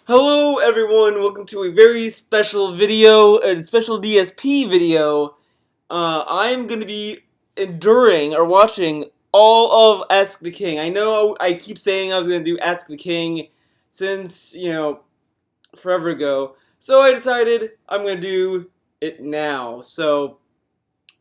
Hello everyone, welcome to a very special video, a special DSP video. I'm going to be enduring or watching all of Ask the King. I know I keep saying I was going to do Ask the King since, forever ago. So I decided I'm going to do it now. So,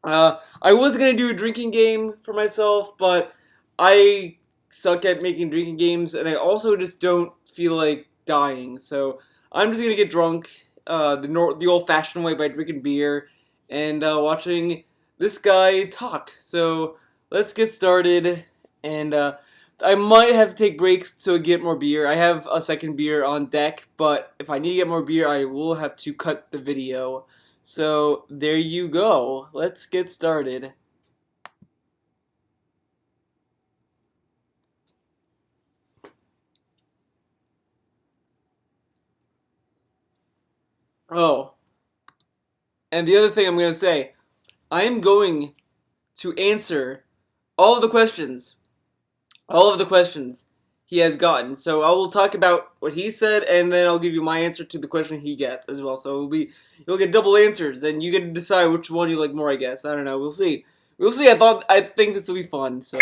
I was going to do a drinking game for myself, but I suck at making drinking games, and I also just don't feel like dying. So I'm just gonna get drunk, the old-fashioned way by drinking beer and watching this guy talk. So let's get started, and I might have to take breaks to get more beer. I have a second beer on deck, but if I need to get more beer, I will have to cut the video. So there you go. Let's get started. Oh, and the other thing I'm going to say, I am going to answer all of the questions. All of the questions he has gotten. So I will talk about what he said, and then I'll give you my answer to the question he gets as well. So you'll get double answers, and you get to decide which one you like more, I guess. I don't know. We'll see. We'll see. I think this will be fun, so.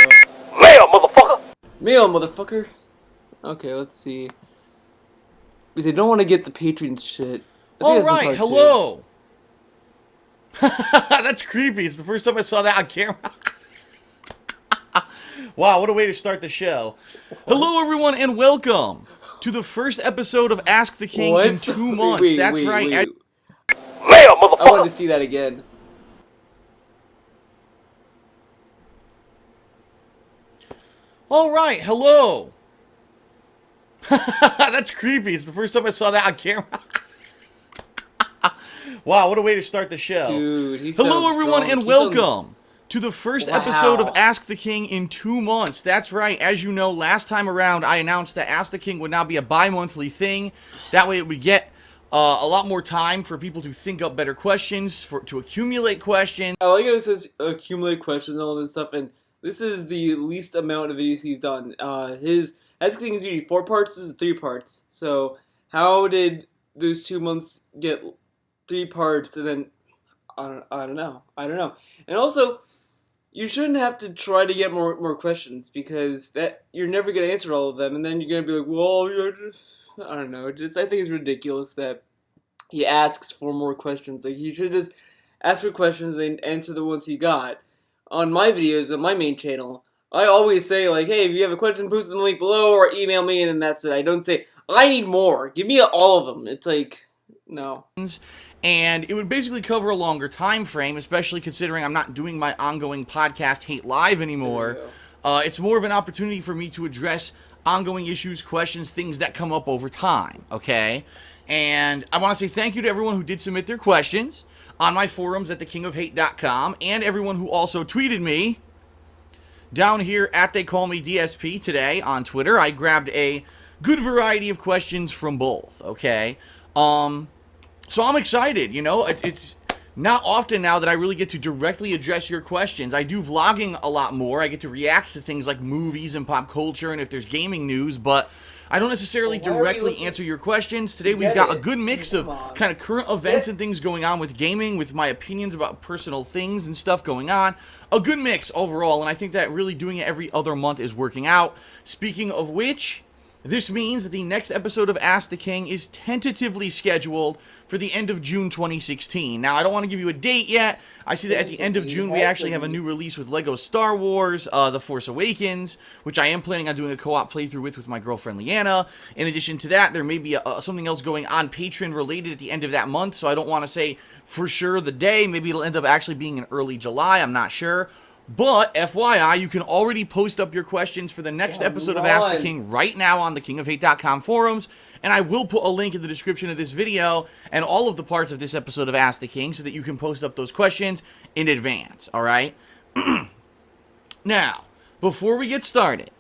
Mail, motherfucker! Mail, motherfucker! Okay, let's see. Because they don't want to get the Patreon shit. Alright, hello! That's creepy. It's the first time I saw that on camera. Wow, what a way to start the show. What? Hello, everyone, and welcome to the first episode of Ask the King in 2 months. Wait, That's wait, right. Wait. Mail, motherfucker! I wanted to see that again. Alright, hello! That's creepy. It's the first time I saw that on camera. Wow, what a way to start the show. Dude, hello, everyone, and welcome to the first episode of Ask the King in 2 months. That's right. As you know, last time around, I announced that Ask the King would now be a bi-monthly thing. That way it would get a lot more time for people to think up better questions, to accumulate questions. I like how it says accumulate questions and all this stuff, and this is the least amount of videos he's done. His Ask the King is usually 4 parts, this is 3 parts. So, how did those 2 months get 3 parts, and then, I don't know. And also, you shouldn't have to try to get more questions, because that you're never going to answer all of them, and then you're going to be like, well, you're just, I don't know, I think it's ridiculous that he asks for more questions. Like, he should just ask for questions and then answer the ones he got. On my videos, on my main channel, I always say, like, hey, if you have a question, post in the link below, or email me, and then that's it. I don't say, I need more. Give me all of them. It's like, no. And it would basically cover a longer time frame, especially considering I'm not doing my ongoing podcast Hate Live anymore. It's more of an opportunity for me to address ongoing issues, questions, things that come up over time, okay? And I want to say thank you to everyone who did submit their questions on my forums at thekingofhate.com, and everyone who also tweeted me down here at They Call Me DSP today on Twitter. I grabbed a good variety of questions from both, okay? So I'm excited, you know, it's not often now that I really get to directly address your questions. I do vlogging a lot more. I get to react to things like movies and pop culture and if there's gaming news, but I don't necessarily directly answer your questions. Today we've got a good mix of kind of current events and things going on with gaming, with my opinions about personal things and stuff going on. A good mix overall, and I think that really doing it every other month is working out. Speaking of which, this means that the next episode of Ask the King is tentatively scheduled for the end of June 2016. Now, I don't want to give you a date yet. I see that at the end of June, we actually have a new release with LEGO Star Wars, The Force Awakens, which I am planning on doing a co-op playthrough with my girlfriend Leanna. In addition to that, there may be something else going on Patreon related at the end of that month, so I don't want to say for sure the day. Maybe it'll end up actually being in early July. I'm not sure. But, FYI, you can already post up your questions for the next episode of Ask the King right now on the KingOfHate.com forums, and I will put a link in the description of this video and all of the parts of this episode of Ask the King so that you can post up those questions in advance, alright? Now, before we get started,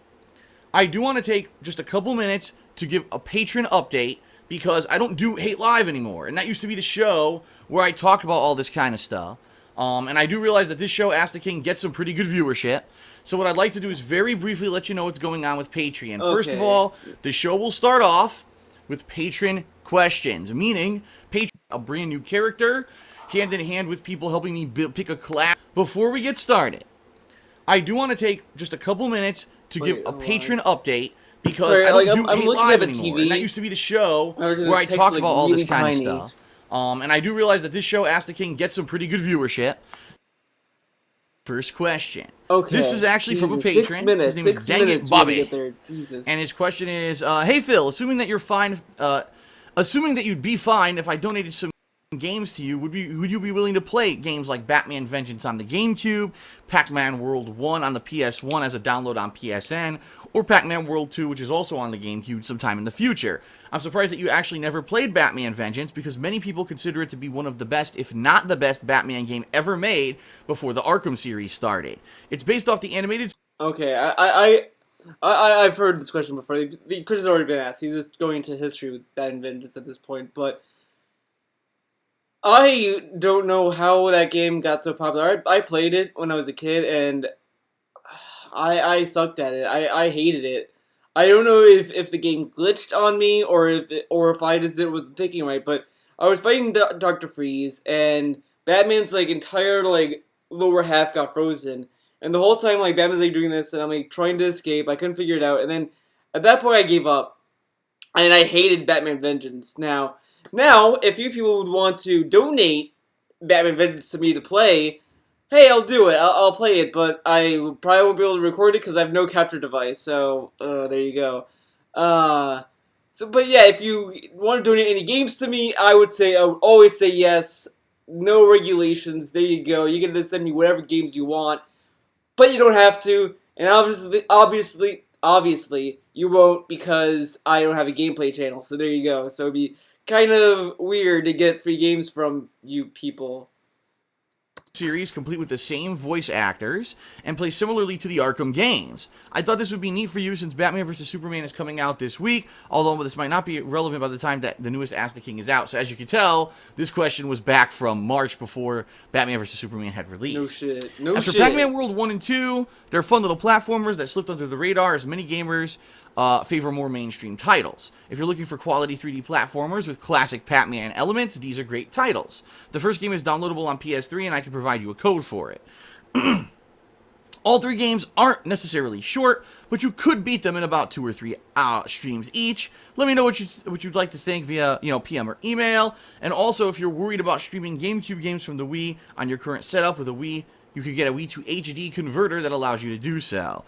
I do want to take just a couple minutes to give a patron update because I don't do Hate Live anymore, and that used to be the show where I talk about all this kind of stuff. And I do realize that this show, Ask the King, gets some pretty good viewership. So what I'd like to do is very briefly let you know what's going on with Patreon. Okay. First of all, the show will start off with patron questions, meaning patron a brand new character, hand in hand with people helping me pick a class. Before we get started, I do want to take just a couple minutes to give a patron update, because Sorry, I don't like, do I'm Hate looking Live at the anymore, TV. and that used to be the show where where I talk like, about all this really kind tiny. of stuff. And I do realize that this show, Ask the King, gets some pretty good viewership. First question. Okay. This is actually from a Jesus, patron. 6 minutes. His name 6 is Dang It minutes Bobby. to get there. Jesus. And his question is, hey Phil, assuming that you're fine, assuming that you'd be fine if I donated some games to you, would you be willing to play games like Batman Vengeance on the GameCube, Pac-Man World 1 on the PS1 as a download on PSN, or Pac-Man World 2, which is also on the GameCube sometime in the future? I'm surprised that you actually never played Batman Vengeance, because many people consider it to be one of the best, if not the best, Batman game ever made before the Arkham series started. It's based off the animated... Okay, I've heard this question before. The question's already been asked. He's just going into history with Batman Vengeance at this point, but I don't know how that game got so popular. I played it when I was a kid, and I sucked at it. I hated it. I don't know if the game glitched on me, or if I just wasn't thinking right, but I was fighting Dr. Freeze, and Batman's like entire like lower half got frozen, and the whole time like Batman's like doing this, and I'm like trying to escape. I couldn't figure it out, and then at that point I gave up, and I hated Batman Vengeance. Now, if you people would want to donate Batman Vengeance to me to play, hey, I'll do it. I'll play it, but I probably won't be able to record it because I have no capture device. So there you go. But yeah, if you want to donate any games to me, I would always say yes. No regulations. There you go. You get to send me whatever games you want, but you don't have to. And obviously, you won't, because I don't have a gameplay channel. So there you go. So it'd be kind of weird to get free games from you people. Series complete with the same voice actors and play similarly to the Arkham games. I thought this would be neat for you since Batman vs. Superman is coming out this week, although this might not be relevant by the time that the newest Ask the King is out. So as you can tell, this question was back from March before Batman vs. Superman had released. No shit. As for Pac-Man World 1 and 2, they're fun little platformers that slipped under the radar as many gamers favor more mainstream titles. If you're looking for quality 3D platformers with classic Pac-Man elements, these are great titles. The first game is downloadable on PS3, and I can provide you a code for it. All three games aren't necessarily short, but you could beat them in about 2 or 3 streams each. Let me know what you'd like to think via PM or email. And also, if you're worried about streaming GameCube games from the Wii on your current setup with a Wii, you could get a Wii to HD converter that allows you to do so.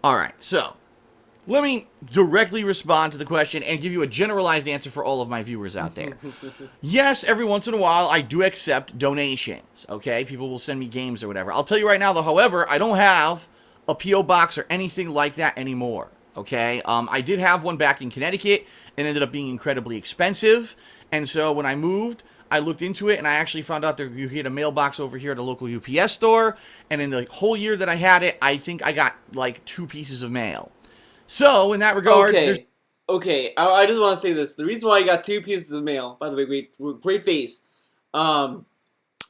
All right, so let me directly respond to the question and give you a generalized answer for all of my viewers out there. Yes, every once in a while, I do accept donations, okay? People will send me games or whatever. I'll tell you right now, though, however, I don't have a P.O. box or anything like that anymore, okay? I did have one back in Connecticut. It ended up being incredibly expensive, and so when I moved, I looked into it, and I actually found out that you get a mailbox over here at a local UPS store, and in the whole year that I had it, I think I got, like, 2 pieces of mail. So, in that regard... Okay, I just want to say this. The reason why I got 2 pieces of mail, by the way, great face,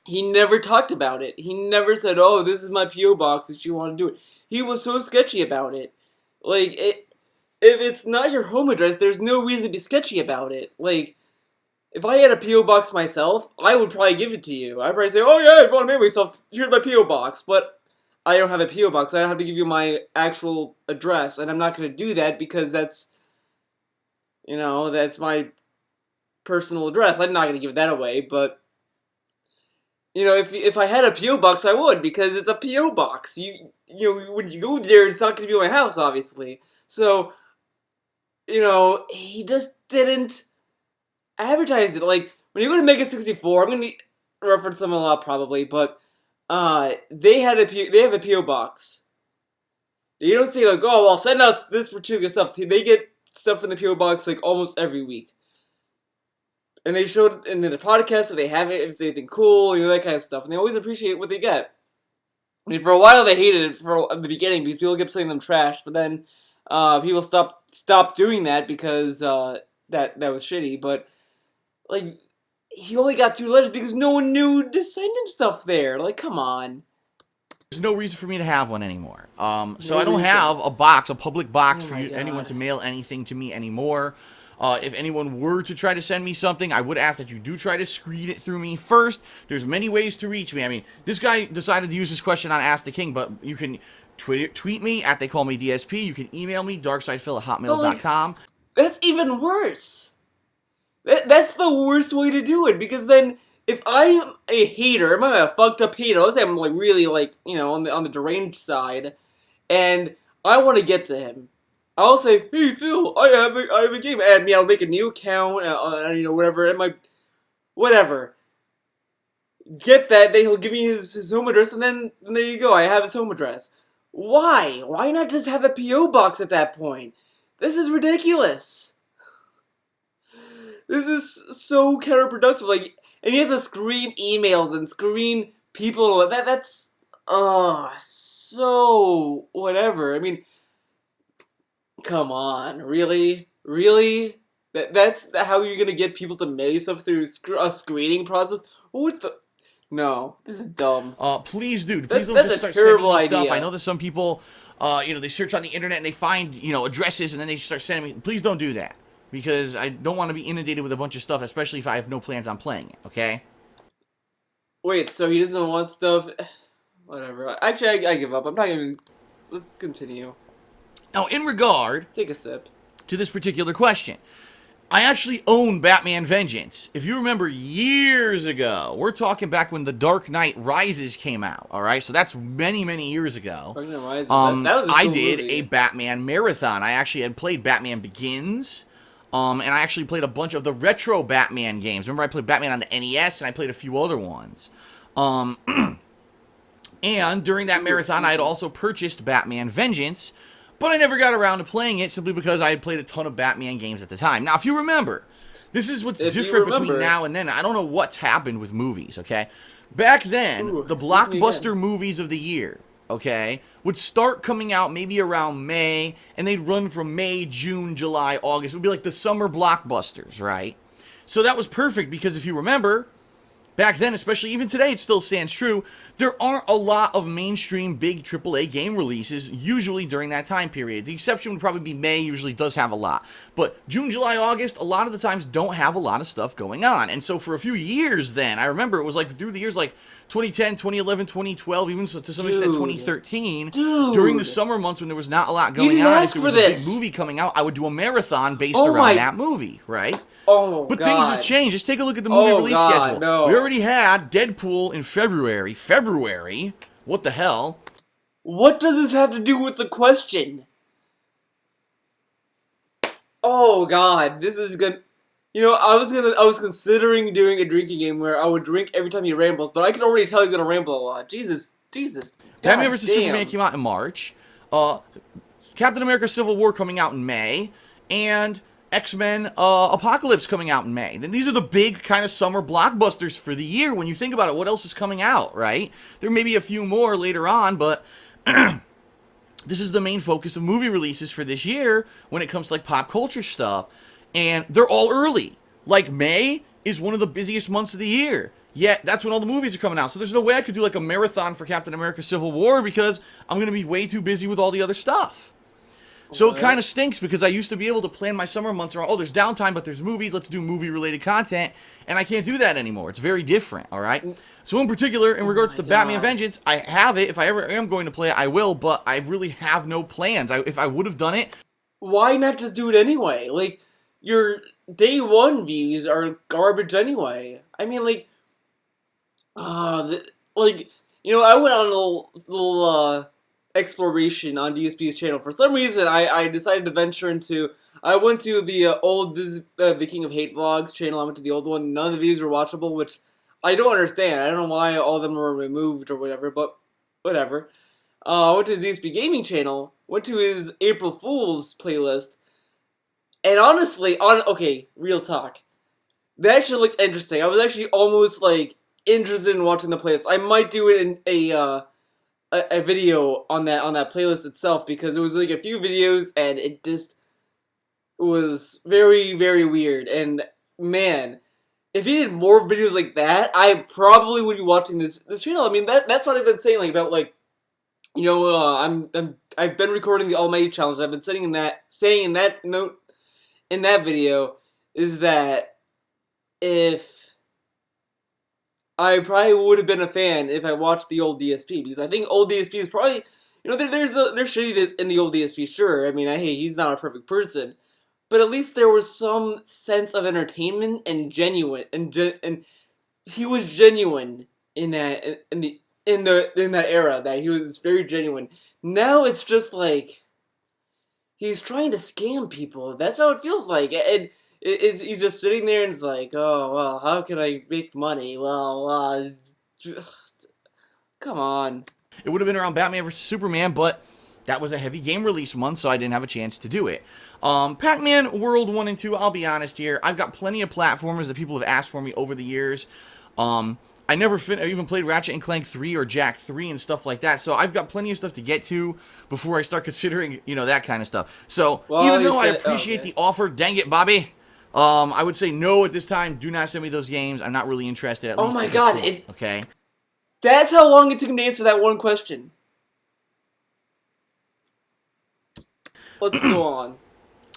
he never talked about it. He never said, oh, this is my P.O. box that you want to do it. He was so sketchy about it. Like, if it's not your home address, there's no reason to be sketchy about it. Like, if I had a P.O. box myself, I would probably give it to you. I'd probably say, oh yeah, I want to make myself, here's my P.O. box. But I don't have a P.O. box. I have to give you my actual address, and I'm not going to do that because that's my personal address. I'm not going to give that away, but if I had a P.O. box, I would, because it's a P.O. box. When you go there, it's not going to be my house, obviously. So, he just didn't advertise it. Like, when you go to Mega 64, I'm going to reference them a lot probably, but they have a P.O. box. They don't say, like, oh, well, send us this particular stuff. They get stuff in the P.O. box, like, almost every week. And they showed in the podcast if they have it, if it's anything cool, that kind of stuff. And they always appreciate what they get. I mean, for a while they hated it at the beginning because people kept saying them trash, but then people stopped doing that because that was shitty. But, like, he only got 2 letters because no one knew to send him stuff there. Like, come on. There's no reason for me to have one anymore. So I don't have a public box for anyone to mail anything to me anymore. If anyone were to try to send me something, I would ask that you do try to screen it through me first. There's many ways to reach me. I mean, this guy decided to use this question on Ask the King, but you can tweet me at They Call Me DSP. You can email me, darksidefil@hotmail.com. That's even worse. That's the worst way to do it, because then if I'm a hater, I'm a fucked up hater, let's say I'm like really like, you know, on the deranged side, and I want to get to him, I'll say, hey Phil, I have a game, add me, I'll make a new account, you know, whatever, and whatever. Get that, then he'll give me his home address, and then there you go, I have his home address. Why? Why not just have a P.O. box at that point? This is ridiculous. This is so counterproductive, like, and he has to screen emails and screen people, that's, so, whatever, I mean, come on, really? Really? That's how you're gonna get people to mail you stuff through a screening process? What the? No, this is dumb. Please, dude, please don't That's just a start sending me terrible stuff. idea. I know that some people, you know, they search on the internet and they find, you know, addresses and then they start sending me. Please don't do that, because I don't want to be inundated with a bunch of stuff, especially if I have no plans on playing it, okay? Wait, so he doesn't want stuff? Whatever. Actually, I give up. I'm not even... Let's continue. Now, in regard Take a sip. to this particular question, I actually own Batman Vengeance. If you remember years ago, we're talking back when The Dark Knight Rises came out, all right? So that's many, many years ago. Dark Knight Rises. That was a I cool did movie. a Batman marathon. I actually had played Batman Begins, and I actually played a bunch of the retro Batman games. Remember, I played Batman on the NES, and I played a few other ones. And during that marathon, I had also purchased Batman Vengeance, but I never got around to playing it simply because I had played a ton of Batman games at the time. Now, if you remember, this is what's different between now and then. I don't know what's happened with movies, okay? Back then, the blockbuster movies of the year, okay, would start coming out maybe around May, and they'd run from May, June, July, August. It would be like the summer blockbusters, right? So that was perfect because if you remember, back then, especially even today, it still stands true, there aren't a lot of mainstream big AAA game releases usually during that time period. The exception would probably be May, usually does have a lot. But June, July, August, a lot of the times don't have a lot of stuff going on. And so for a few years then, I remember it was like through the years like 2010, 2011, 2012, even to some extent 2013, during the summer months when there was not a lot going on, if there was a big movie coming out, I would do a marathon based around that movie, right? Oh, but God. Things have changed. Just take a look at the movie release schedule. No. We already had Deadpool in February. February? What the hell? What does this have to do with the question? Oh, God. This is good. You know, I was considering doing a drinking game where I would drink every time he rambles, but I can already tell he's gonna ramble a lot. Jesus. Batman vs. Superman came out in March. Captain America Civil War coming out in May. And X-Men Apocalypse coming out in May. Then these are the big kind of summer blockbusters for the year. When you think about it, what else is coming out, right? There may be a few more later on, but this is the main focus of movie releases for this year when it comes to like pop culture stuff. And they're all early. Like May is one of the busiest months of the year. Yet that's when all the movies are coming out. So there's no way I could do like a marathon for Captain America Civil War because I'm going to be way too busy with all the other stuff. So it kind of stinks because I used to be able to plan my summer months around, oh, there's downtime, but there's movies, let's do movie-related content, and I can't do that anymore. It's very different, all right? So in particular, in regards to Batman Vengeance, I have it. If I ever am going to play it, I will, but I really have no plans. If I would have done it... Why not just do it anyway? Like, your day one views are garbage anyway. I mean, like... you know, I went on a little exploration on DSP's channel. For some reason, I decided to venture into... I went to the old the King of Hate vlogs channel. I went to the old one. None of the videos were watchable, which I don't understand. I don't know why all of them were removed or whatever, but whatever. I went to his DSP Gaming channel, went to his April Fool's playlist, and honestly, okay, real talk. That actually looked interesting. I was actually almost, like, interested in watching the playlist. I might do it in a video on that playlist itself, because it was like a few videos and it just was very, very weird. And man, if he did more videos like that, I probably would be watching this channel. I mean, that's what I've been saying, like, about, like, you know, I've been recording the Almighty Challenge. I've been saying in that note in that video is that if I probably would have been a fan if I watched the old DSP, because I think old DSP is probably, there's shittiness in the old DSP, sure. I mean, hey, he's not a perfect person, but at least there was some sense of entertainment and genuine, and he was genuine in that in that era, that he was very genuine. Now it's just like he's trying to scam people. That's how it feels like, and he's just sitting there and it's like, oh well, how can I make money? Well, come on. It would have been around Batman vs Superman, but that was a heavy game release month, so I didn't have a chance to do it. Pac-Man World 1 and 2, I'll be honest here, I've got plenty of platformers that people have asked for me over the years. I never even played Ratchet and Clank 3 or Jak 3 and stuff like that, so I've got plenty of stuff to get to before I start considering, that kind of stuff. So, even though I appreciate the offer, dang it, Bobby, I would say no at this time. Do not send me those games. I'm not really interested, at least. Oh my god, okay? That's how long it took him to answer that one question. Let's go on.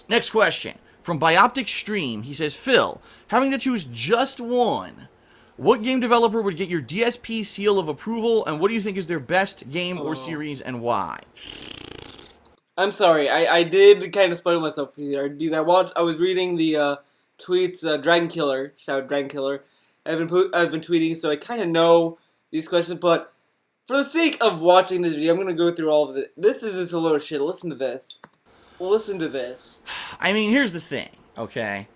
Next question. From Bioptic Stream, he says, Phil, having to choose just one, what game developer would get your DSP seal of approval, and what do you think is their best game or series, and why? I'm sorry, I did kind of spoil myself here. I was reading the tweets, Dragon Killer, shout out Dragon Killer. I've been tweeting, so I kind of know these questions, but for the sake of watching this video, I'm going to go through all of it. This is just a load of shit. Listen to this. Listen to this. I mean, here's the thing, okay?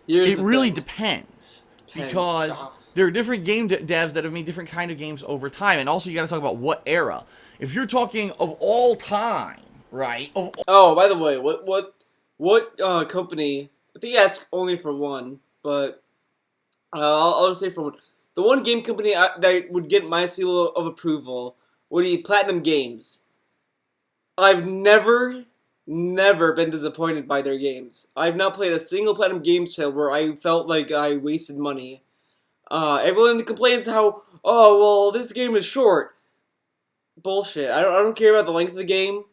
It really depends, because there are different game devs that have made different kind of games over time, and also you got to talk about what era. If you're talking of all time, right? Oh, by the way, what company? I think he asked only for one, but I'll just say for one. The one game company that would get my seal of approval would be Platinum Games. I've never been disappointed by their games. I've not played a single Platinum Games title where I felt like I wasted money. Everyone complains how, oh, well, this game is short. Bullshit. I don't care about the length of the game,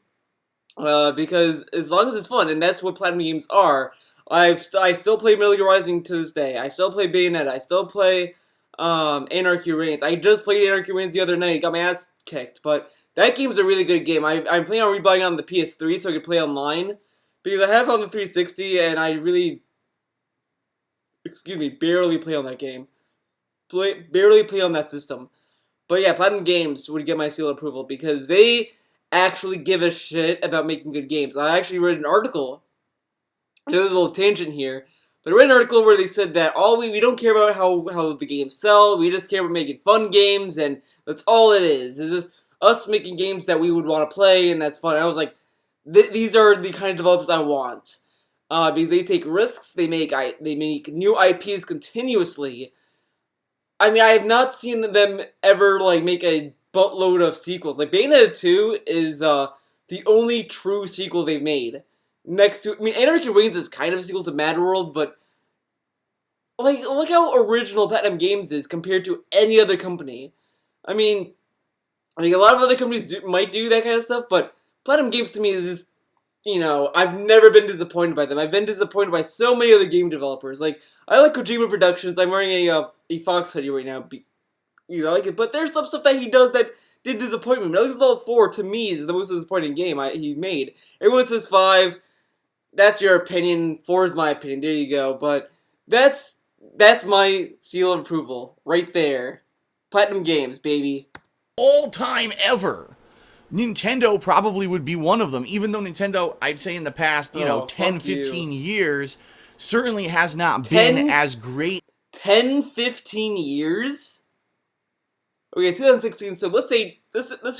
because as long as it's fun, and that's what Platinum Games are. I still play Metal Gear Rising to this day. I still play Bayonetta. I still play Anarchy Reigns. I just played Anarchy Reigns the other night. Got my ass kicked, but that game's a really good game. I'm planning on rebuying it on the PS3 so I can play online, because I have it on the 360 and I really, barely play on that game. Barely play on that system. But yeah, Platinum Games would get my seal of approval because they actually give a shit about making good games. I actually read an article. There's a little tangent here. But I read an article where they said that we don't care about how the games sell. We just care about making fun games, and that's all it is. It's just us making games that we would want to play, and that's fun. And I was like, these are the kind of developers I want. Because they take risks. They make new IPs continuously. I mean, I have not seen them ever make a buttload of sequels. Like Bayonetta 2 is the only true sequel they've made. Next to, Anarchy Reigns is kind of a sequel to Mad World, but look how original Platinum Games is compared to any other company. I mean, a lot of other companies might do that kind of stuff, but Platinum Games to me is just, I've never been disappointed by them. I've been disappointed by so many other game developers. I like Kojima Productions. I'm wearing a Fox hoodie right now. I like it, but there's some stuff that he does that did disappoint me. Metal Gear Solid 4 to me is the most disappointing game he made. Everyone says 5. That's your opinion. 4 is my opinion. There you go. But that's my seal of approval right there. Platinum Games, baby. All time ever. Nintendo probably would be one of them, even though Nintendo, I'd say in the past, 10, 15 years, certainly has not been as great. 10, 15 years? Okay, 2016, so let's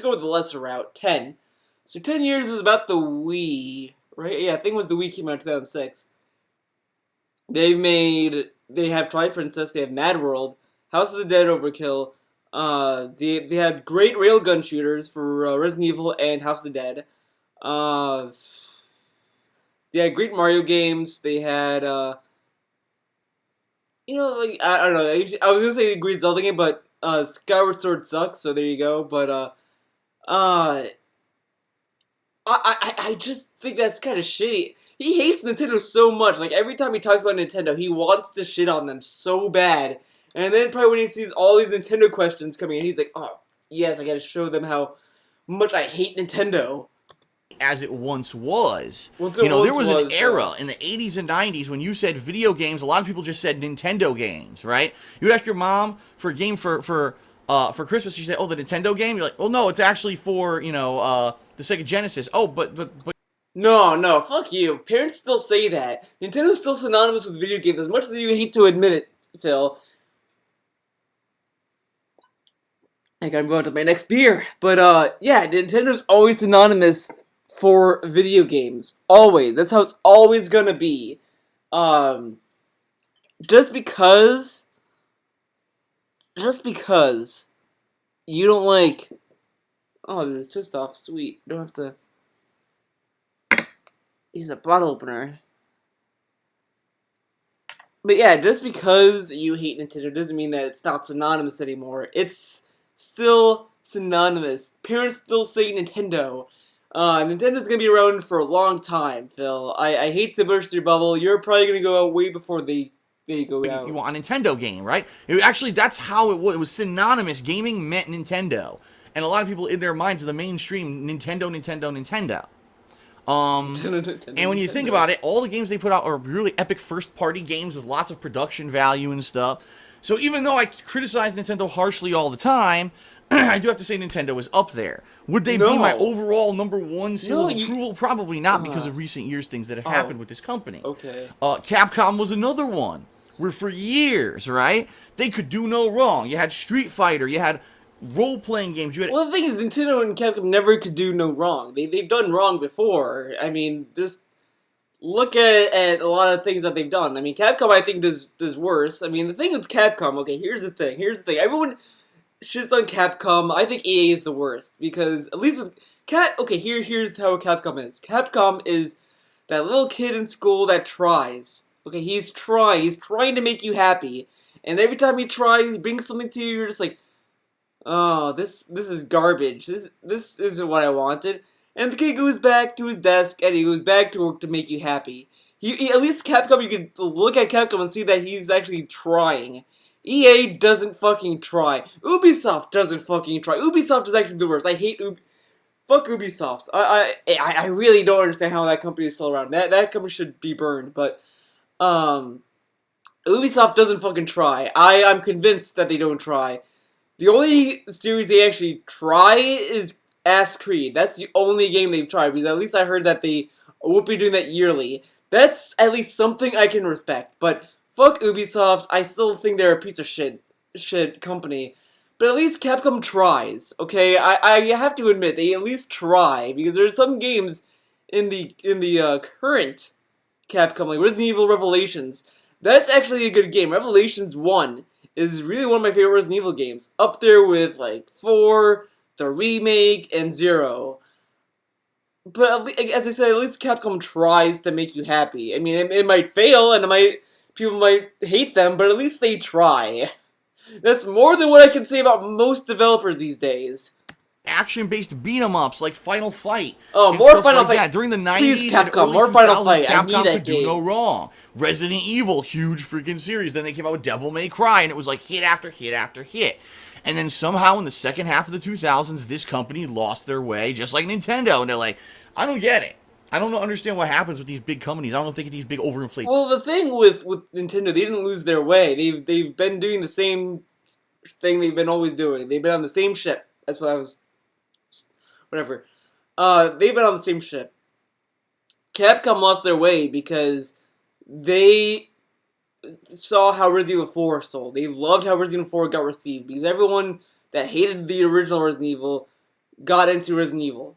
go with the lesser route, 10. So 10 years was about the Wii, right? Yeah, I think it was the Wii came out in 2006. They have Twilight Princess, they have Mad World, House of the Dead Overkill, they had great railgun shooters for Resident Evil and House of the Dead. They had great Mario games. They had, I don't know. I was gonna say a great Zelda game, but Skyward Sword sucks. So there you go. But I just think that's kind of shitty. He hates Nintendo so much. Like, every time he talks about Nintendo, he wants to shit on them so bad. And then probably when he sees all these Nintendo questions coming in, he's like, oh, yes, I gotta show them how much I hate Nintendo. As it once was. Once You it know, there once was an was, era in the 80s and 90s when you said video games, a lot of people just said Nintendo games, right? You would ask your mom for a game for Christmas, she said, "Oh, the Nintendo game." You're like, "Well, no, it's actually for, the Sega Genesis." "Oh, but No, fuck you. Parents still say that. Nintendo's still synonymous with video games, as much as you hate to admit it, Phil. I gotta move on to my next beer. But, yeah, Nintendo's always synonymous for video games. Always. That's how it's always gonna be. Um, just because... Just because you don't like... Oh, this is twist off. Sweet. Don't have to use a bottle opener. But yeah, just because you hate Nintendo doesn't mean that it's not synonymous anymore. It's still synonymous. Parents still say Nintendo. Nintendo's gonna be around for a long time, Phil. I hate to burst your bubble. You're probably gonna go out way before they go out. you want a Nintendo game, right?" Actually, that's how it was. It was synonymous. Gaming meant Nintendo. And a lot of people in their minds, the mainstream, Nintendo. And when you think about it, all the games they put out are really epic first-party games with lots of production value and stuff. So even though I criticize Nintendo harshly all the time, I do have to say Nintendo is up there. Would they be my overall number one seal of approval? Probably not, because of recent years things that have happened with this company. Okay. Capcom was another one, where for years, right, they could do no wrong. You had Street Fighter, you had role-playing games. Well, the thing is, Nintendo and Capcom never could do no wrong. They've done wrong before. I mean, just look at a lot of things that they've done. I mean, Capcom, I think, does worse. I mean, the thing with Capcom, okay, here's the thing. Everyone shits on Capcom. I think EA is the worst, because at least with okay, here's how Capcom is. Capcom is that little kid in school that tries. Okay, he's trying to make you happy. And every time he tries, he brings something to you, you're just like, oh, this is garbage. This isn't what I wanted. And the kid goes back to his desk and he goes back to work to make you happy. At least Capcom, you can look at Capcom and see that he's actually trying. EA doesn't fucking try. Ubisoft doesn't fucking try. Ubisoft is actually the worst. I hate fuck Ubisoft. I really don't understand how that company is still around. That company should be burned. But Ubisoft doesn't fucking try. I'm convinced that they don't try. The only series they actually try is Assassin's Creed. That's the only game they've tried, because at least I heard that they won't be doing that yearly. That's at least something I can respect. But fuck Ubisoft, I still think they're a piece of shit company. But at least Capcom tries, okay? I have to admit, they at least try, because there's some games in the current Capcom, like Resident Evil Revelations. That's actually a good game. Revelations 1 is really one of my favorite Resident Evil games. Up there with, like, 4, the remake, and 0. But, as I said, at least Capcom tries to make you happy. I mean, it might fail, and people might hate them, but at least they try. That's more than what I can say about most developers these days. Action-based beat-em-ups like Final Fight. Oh, more Final Fight. Yeah, during the 90s Please, Capcom, and early more 2000s, Final Fight. I Capcom need that could do game. no wrong. Resident Evil, huge freaking series. Then they came out with Devil May Cry, and it was like hit after hit after hit. And then somehow in the second half of the 2000s, this company lost their way, just like Nintendo. And they're like, I don't get it. I don't understand what happens with these big companies. I don't know if they get these big overinflated. Well, the thing with Nintendo, they didn't lose their way. They've been doing the same thing they've been always doing. They've been on the same ship. That's what I was... Whatever. They've been on the same ship. Capcom lost their way because they saw how Resident Evil 4 sold. They loved how Resident Evil 4 got received, because everyone that hated the original Resident Evil got into Resident Evil.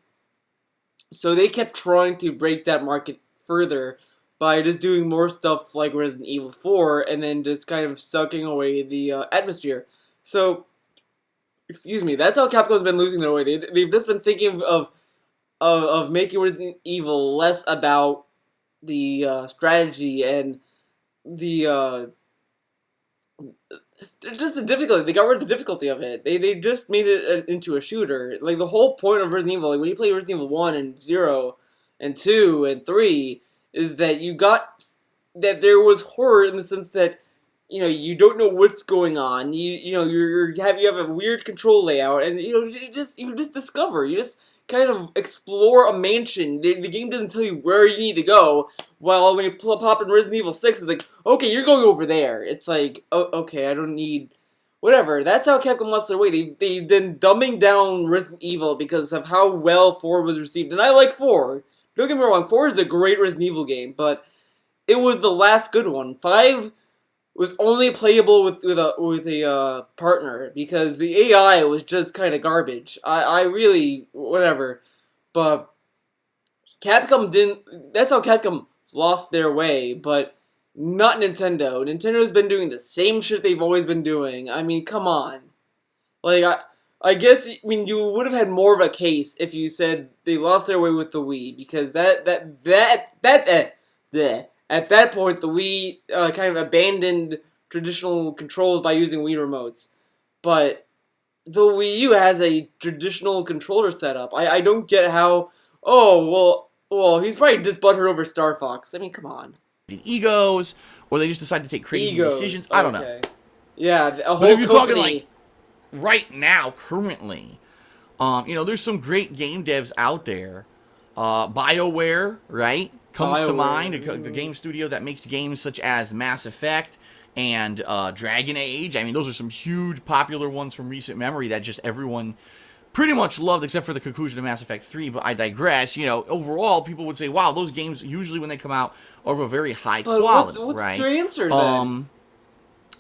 So they kept trying to break that market further by just doing more stuff like Resident Evil 4 and then just kind of sucking away the atmosphere. So, excuse me, that's how Capcom's been losing their way. They've just been thinking of making Resident Evil less about the strategy and the just the difficulty. They got rid of the difficulty of it. They just made it into a shooter. Like the whole point of Resident Evil, like when you play Resident Evil 1 and 0 and 2 and 3, is that that there was horror in the sense that you don't know what's going on. You have a weird control layout, and you just discover. You just kind of explore a mansion. The game doesn't tell you where you need to go. Well, when you pop in Resident Evil 6, it's like, okay, you're going over there. It's like, oh, okay, I don't need whatever. That's how Capcom lost their way. They've been dumbing down Resident Evil because of how well 4 was received, and I like 4. Don't get me wrong, 4 is a great Resident Evil game, but it was the last good one. 5 was only playable with a partner because the AI was just kind of garbage. I really whatever, but Capcom didn't. That's how Capcom lost their way, but not Nintendo. Nintendo's been doing the same shit they've always been doing. I mean, come on. Like I guess you would have had more of a case if you said they lost their way with the Wii because at that point, the Wii kind of abandoned traditional controls by using Wii remotes. But the Wii U has a traditional controller setup. I don't get how, well, he's probably just butthurt over Star Fox. I mean, come on. Egos, or they just decide to take crazy decisions. I don't know. Yeah, a whole but if you're company. talking like right now, currently, there's some great game devs out there. BioWare, right? Comes to mind, the game studio that makes games such as Mass Effect and Dragon Age. I mean, those are some huge popular ones from recent memory that just everyone pretty much loved, except for the conclusion of Mass Effect 3, but I digress. Overall, people would say, wow, those games, usually when they come out, are of a very high quality, what's right? your answer then?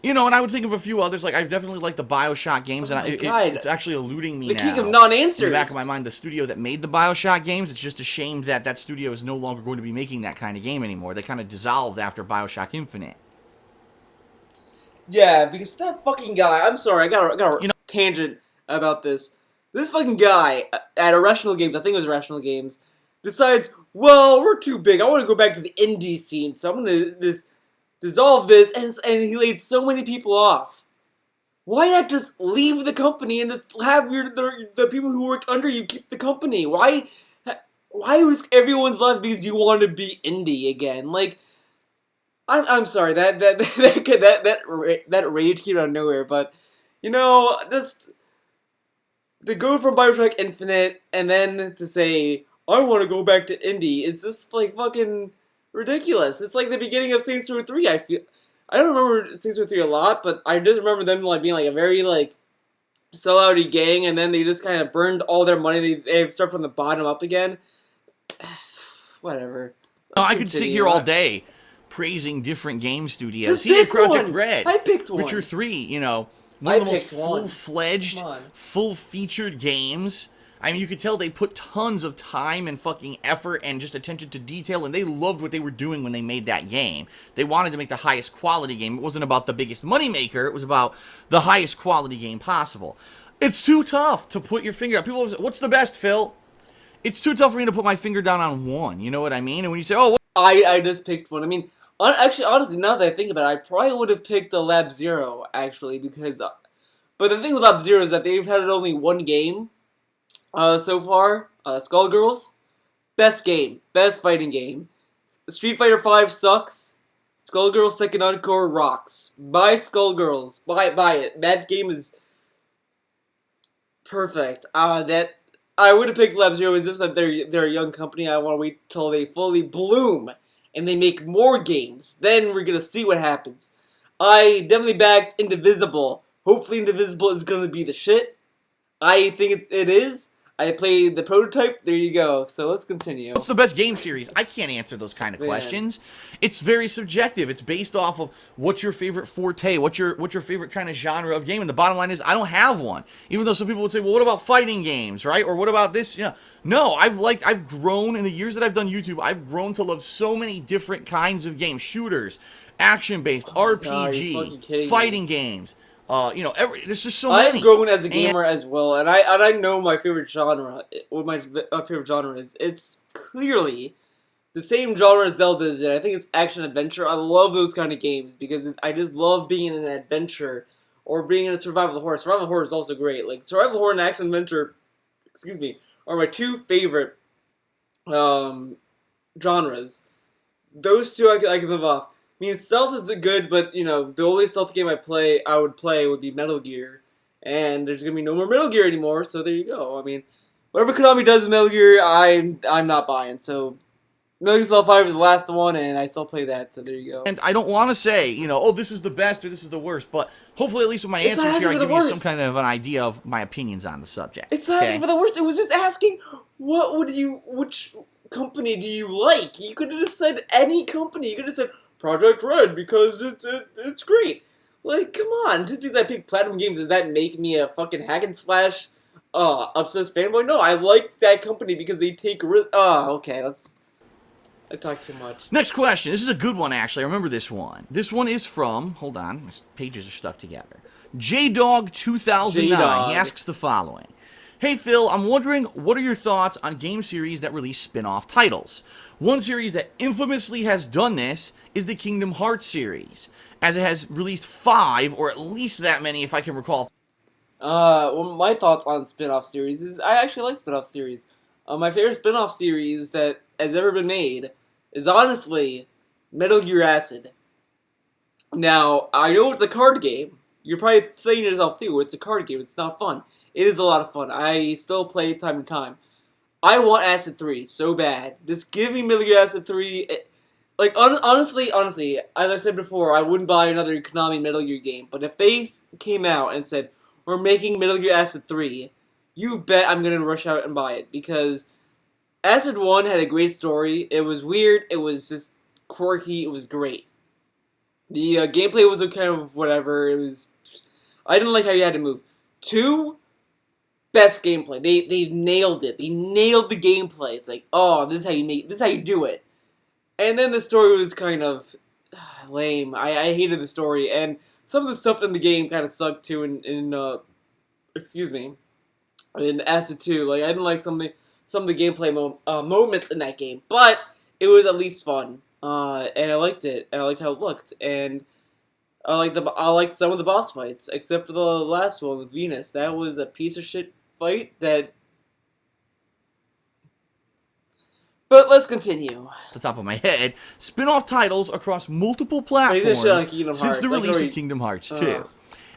And I would think of a few others. Like, I've definitely liked the BioShock games, and it's actually eluding me now. The king of non-answers. In the back of my mind, the studio that made the BioShock games, it's just a shame that studio is no longer going to be making that kind of game anymore. They kind of dissolved after BioShock Infinite. Yeah, because that fucking guy, I'm sorry, I got a tangent about this. This fucking guy at Irrational Games, I think it was Irrational Games, decides, well, we're too big. I want to go back to the indie scene, so I'm going to dissolve this, and he laid so many people off. Why not just leave the company and just have the people who work under you keep the company? Why risk everyone's life because you want to be indie again? Like, I'm sorry that rage came out of nowhere, but just to go from BioShock Infinite and then to say I want to go back to indie, it's just like fucking ridiculous. It's like the beginning of Saints Row 3. I don't remember Saints Row 3 a lot, but I just remember them like being like a very like sellout-y gang, and then they just kind of burned all their money. They start from the bottom up again. Whatever. I could sit here all day praising different game studios. Just pick Project one. Red. I picked one. Witcher 3. One of the most full-fledged, full-featured games. I mean, you could tell they put tons of time and fucking effort and just attention to detail, and they loved what they were doing when they made that game. They wanted to make the highest quality game. It wasn't about the biggest moneymaker. It was about the highest quality game possible. It's too tough to put your finger out. People say, what's the best, Phil? It's too tough for me to put my finger down on one. You know what I mean? And when you say, oh, what? I just picked one. I mean, actually, honestly, now that I think about it, I probably would have picked a Lab Zero, actually, because... but the thing with Lab Zero is that they've had only one game so far. Skullgirls. Best game. Best fighting game. Street Fighter V sucks. Skullgirls Second Encore rocks. Buy Skullgirls. Buy it. That game is perfect. I would have picked Lab Zero. It's just that they're a young company. I want to wait till they fully bloom and they make more games. Then we're gonna see what happens. I definitely backed Indivisible. Hopefully Indivisible is gonna be the shit. I think it is. I played the prototype. There you go. So let's continue. What's the best game series? I can't answer those kind of questions. It's very subjective. It's based off of what's your favorite forte, what's your favorite kind of genre of game. And the bottom line is, I don't have one. Even though some people would say, well, what about fighting games, right? Or what about this? No, I've grown in the years that I've done YouTube. I've grown to love so many different kinds of games: shooters, action-based, RPG, fighting games. There's just so many. I've grown as a gamer as well, and I know my favorite genre. What my favorite genre is? It's clearly the same genre as Zelda is in. I think it's action adventure. I love those kind of games because I just love being in an adventure or being in a survival horror. Survival horror is also great. Like survival horror and action adventure, are my two favorite genres. Those two I can live off. I mean, stealth is good, but the only stealth game I would play would be Metal Gear, and there's gonna be no more Metal Gear anymore. So there you go. I mean, whatever Konami does with Metal Gear, I'm not buying. So Metal Gear Solid 5 is the last one, and I still play that. So there you go. And I don't want to say, oh, this is the best or this is the worst, but hopefully at least with my answers here, I give you some kind of an idea of my opinions on the subject. It's not asking for the worst. It was just asking, which company do you like? You could have just said any company. You could have said Project Red because it's great. Like, come on. Just because I picked Platinum Games, does that make me a fucking hack and slash obsessed fanboy? No, I like that company because they take risks. Okay, I talk too much. Next question. This is a good one, actually. I remember this one. This one is from, hold on, my pages are stuck together. JDog2009. He asks the following. Hey Phil, I'm wondering, what are your thoughts on game series that release spin-off titles? One series that infamously has done this is the Kingdom Hearts series, as it has released 5, or at least that many if I can recall. Well, my thoughts on spin-off series is, I actually like spin-off series. My favorite spin-off series that has ever been made is honestly Metal Gear Acid. Now, I know it's a card game. You're probably saying to yourself too, it's a card game, it's not fun. It is a lot of fun. I still play it time to time. I want Acid 3 so bad. Just give me Metal Gear Acid 3. Honestly, as I said before, I wouldn't buy another Konami Metal Gear game. But if they came out and said, we're making Metal Gear Acid 3, you bet I'm going to rush out and buy it. Because Acid 1 had a great story. It was weird. It was just quirky. It was great. The gameplay was kind of whatever. I didn't like how you had to move. 2, best gameplay. They nailed it. They nailed the gameplay. It's like, oh, this is how you do it. And then the story was kind of lame. I hated the story, and some of the stuff in the game kind of sucked too. In Acid 2, like I didn't like some of the gameplay moments in that game, but it was at least fun, and I liked it, and I liked how it looked, and I liked some of the boss fights, except for the last one with Venus. That was a piece of shit fight that. But let's continue. Off the top of my head, spin-off titles across multiple platforms since the release of Kingdom Hearts 2.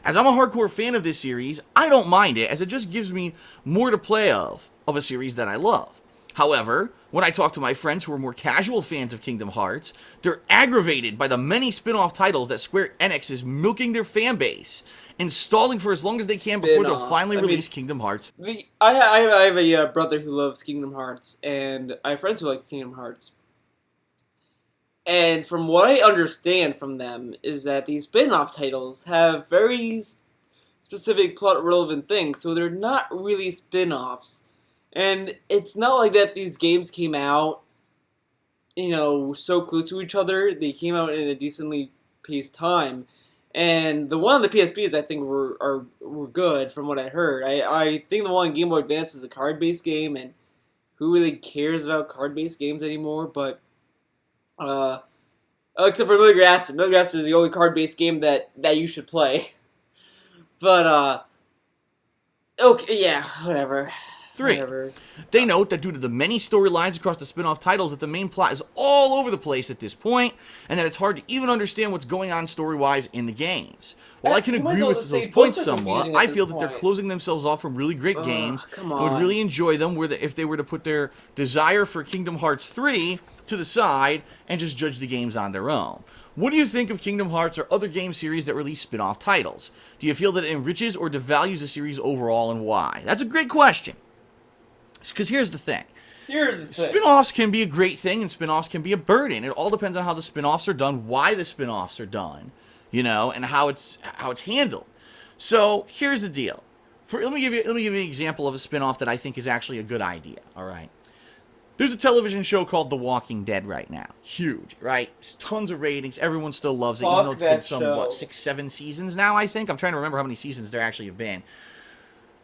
As I'm a hardcore fan of this series, I don't mind it, as it just gives me more to play of a series that I love. However, when I talk to my friends who are more casual fans of Kingdom Hearts, they're aggravated by the many spin-off titles that Square Enix is milking their fan base and stalling for as long as they can before they'll finally release Kingdom Hearts. I have a brother who loves Kingdom Hearts, and I have friends who like Kingdom Hearts. And from what I understand from them is that these spin-off titles have very specific plot-relevant things, so they're not really spin-offs. And it's not like that these games came out, so close to each other. They came out in a decently paced time. And the one on the PSPs, I think, were good, from what I heard. I think the one on Game Boy Advance is a card-based game, and who really cares about card-based games anymore? But, except for Metal Gear Acid. Metal Gear Acid is the only card-based game that you should play. But, okay, yeah, whatever. 3. They note that due to the many storylines across the spin-off titles that the main plot is all over the place at this point, and that it's hard to even understand what's going on story-wise in the games. While I can agree with those points somewhat, I feel that they're closing themselves off from really great games and would really enjoy them if they were to put their desire for Kingdom Hearts 3 to the side and just judge the games on their own. What do you think of Kingdom Hearts or other game series that release spin-off titles? Do you feel that it enriches or devalues the series overall, and why? That's a great question. Because here's the thing. Spin-offs can be a great thing, and spin-offs can be a burden. It all depends on how the spin-offs are done, why the spin-offs are done, and how it's handled. So here's the deal. Let me give you an example of a spin-off that I think is actually a good idea. All right. There's a television show called The Walking Dead right now. Huge, right? Tons of ratings. Everyone still loves it. Even though it's been 6, 7 seasons now, I think. I'm trying to remember how many seasons there actually have been.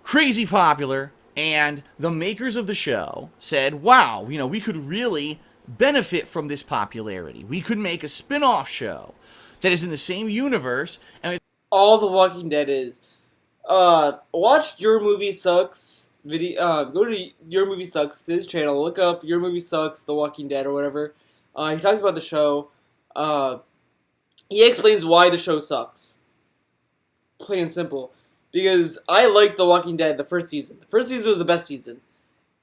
Crazy popular. And the makers of the show said, wow, we could really benefit from this popularity. We could make a spin-off show that is in the same universe. And all The Walking Dead is. Watch Your Movie Sucks video. Go to Your Movie Sucks, his channel. Look up Your Movie Sucks, The Walking Dead, or whatever. He talks about the show. He explains why the show sucks. Plain and simple. Because I liked The Walking Dead the first season. The first season was the best season.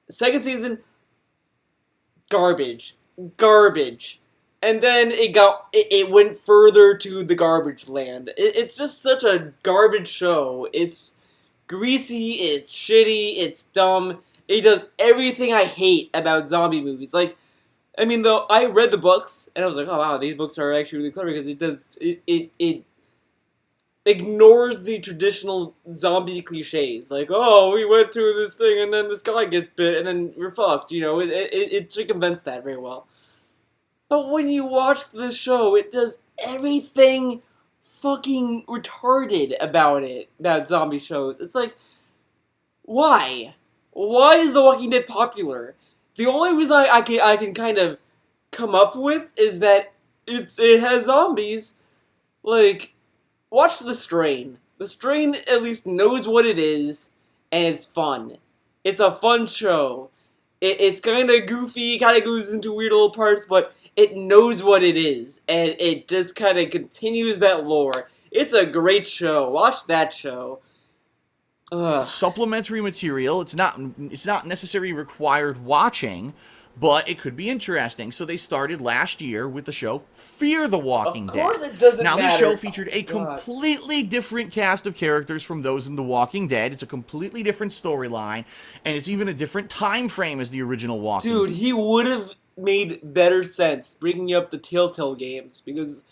Second season, garbage. Garbage. And then it went further to the garbage land. It's just such a garbage show. It's greasy, it's shitty, it's dumb. It does everything I hate about zombie movies. Like, I mean, though, I read the books, and I was like, oh wow, these books are actually really clever, because it ignores the traditional zombie cliches. Like, oh, we went to this thing, and then this guy gets bit, and then we're fucked, you know? It circumvents that very well. But when you watch the show, it does everything fucking retarded about zombie shows. It's like, why? Why is The Walking Dead popular? The only reason I can kind of come up with is that it has zombies. Like, watch The Strain. The Strain at least knows what it is, and it's fun. It's a fun show. It's kind of goofy, kind of goes into weird little parts, but it knows what it is, and it just kind of continues that lore. It's a great show. Watch that show. Supplementary material. It's not necessarily required watching, but it could be interesting. So they started last year with the show Fear the Walking Dead. Of course it doesn't matter. Now this show featured a completely different cast of characters from those in The Walking Dead. It's a completely different storyline, and it's even a different time frame as the original Walking Dead. Dude, he would have made better sense bringing up the Telltale games, because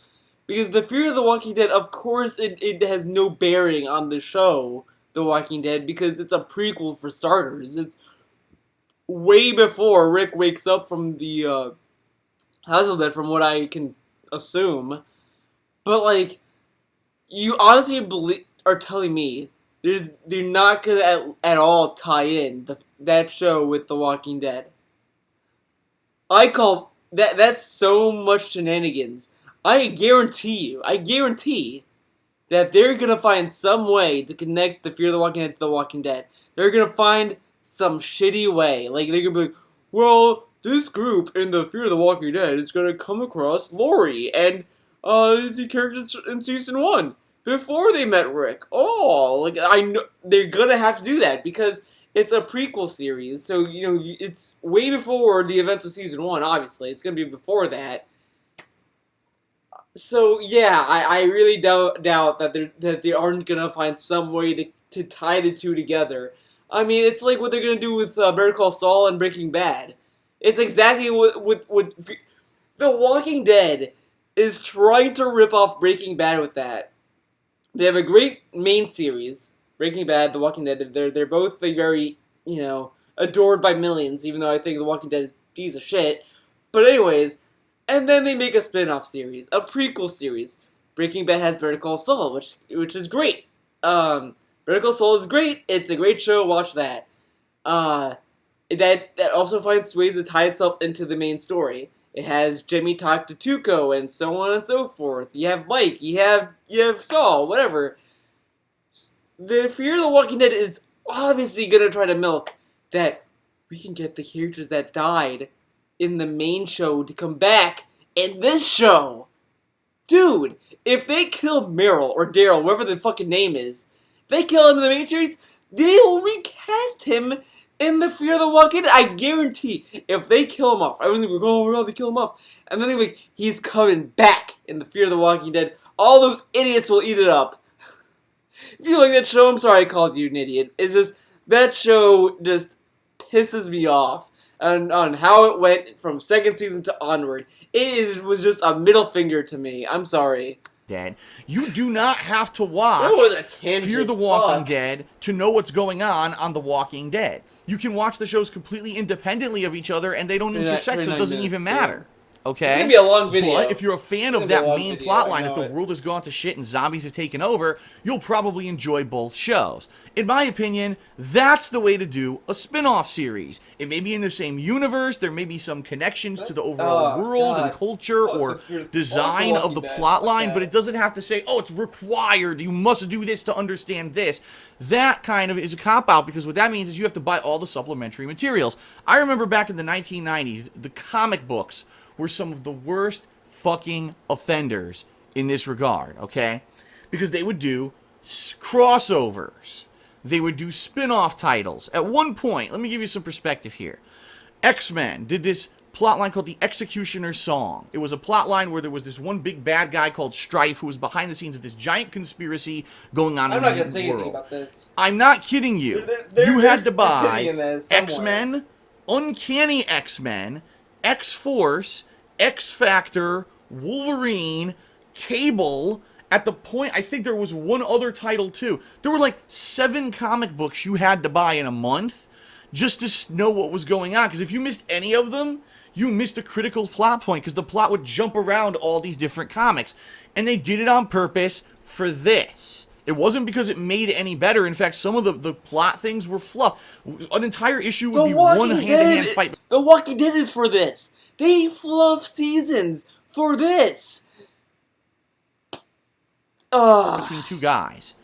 the Fear of the Walking Dead, of course, it has no bearing on the show The Walking Dead, because it's a prequel for starters. It's way before Rick wakes up from the hospital bed, from what I can assume. But like, you honestly are telling me they're not gonna at all tie in that show with The Walking Dead? I call that's so much shenanigans. I guarantee that they're gonna find some way to connect the Fear of the Walking Dead to The Walking Dead. They're gonna find some shitty way. Like, they're gonna be like, well, this group in the Fear of the Walking Dead is gonna come across Lori and the characters in season 1 before they met Rick. Oh, like, I know they're gonna have to do that because it's a prequel series, so, you know, it's way before the events of season 1, obviously. It's going to be before that. So, yeah, I really doubt that they aren't going to find some way to tie the two together. I mean, it's like what they're going to do with Better Call Saul and Breaking Bad. It's exactly what The Walking Dead is trying to rip off Breaking Bad with that. They have a great main series, Breaking Bad, The Walking Dead. They're both very, you know, adored by millions, even though I think The Walking Dead is a piece of shit. But anyways, and then they make a spin-off series, a prequel series. Breaking Bad has Better Call Saul, which is great. Better Call Saul is great. It's a great show. Watch that. That also finds ways to tie itself into the main story. It has Jimmy talk to Tuco and so on and so forth. You have Mike. You have Saul. Whatever. The Fear of the Walking Dead is obviously gonna try to milk that we can get the characters that died in the main show to come back in this show. Dude, if they kill Meryl or Daryl, whatever the fucking name is, if they kill him in the main series, they'll recast him in the Fear of the Walking Dead. I guarantee, if they kill him off, I was gonna be like, oh my god, they kill him off. And then they're like, he's coming back in the Fear of the Walking Dead. All those idiots will eat it up. If you like that show, I'm sorry I called you an idiot. It's just, that show just pisses me off on how it went from second season to onward. Was just a middle finger to me. I'm sorry. Dead. You do not have to watch That was a tangent. Fear the Walking Dead to know what's going on The Walking Dead. You can watch the shows completely independently of each other, and they don't intersect, so it doesn't even matter. okay? It's gonna be a long video. But if you're a fan of that main plot line, that the it. world has gone to shit and zombies have taken over, you'll probably enjoy both shows. In my opinion, that's the way to do a spin-off series. It may be in the same universe, there may be some connections to the overall world and culture or design of the plot line, but it doesn't have to say, oh, it's required, you must do this to understand this. That kind of is a cop-out, because what that means is you have to buy all the supplementary materials. I remember back in the 1990s, the comic books were some of the worst fucking offenders in this regard, okay? Because they would do crossovers. They would do spin-off titles. At one point, let me give you some perspective here. X-Men did this plotline called the Executioner's Song. It was a plotline where there was this one big bad guy called Strife who was behind the scenes of this giant conspiracy going on in the world. I'm not going to say anything about this. I'm not kidding you. You had to buy X-Men, Uncanny X-Men, X-Force, X-Factor, Wolverine, Cable. At the point, I think there was one other title too. There were like 7 comic books you had to buy in a month just to know what was going on. Because if you missed any of them, you missed a critical plot point, because the plot would jump around all these different comics. And they did it on purpose for this. It wasn't because it made it any better. In fact, some of the plot things were fluff. An entire issue would be one hand-to-hand fight. The Walking Dead is for this. They fluff seasons for this. Between 2 guys.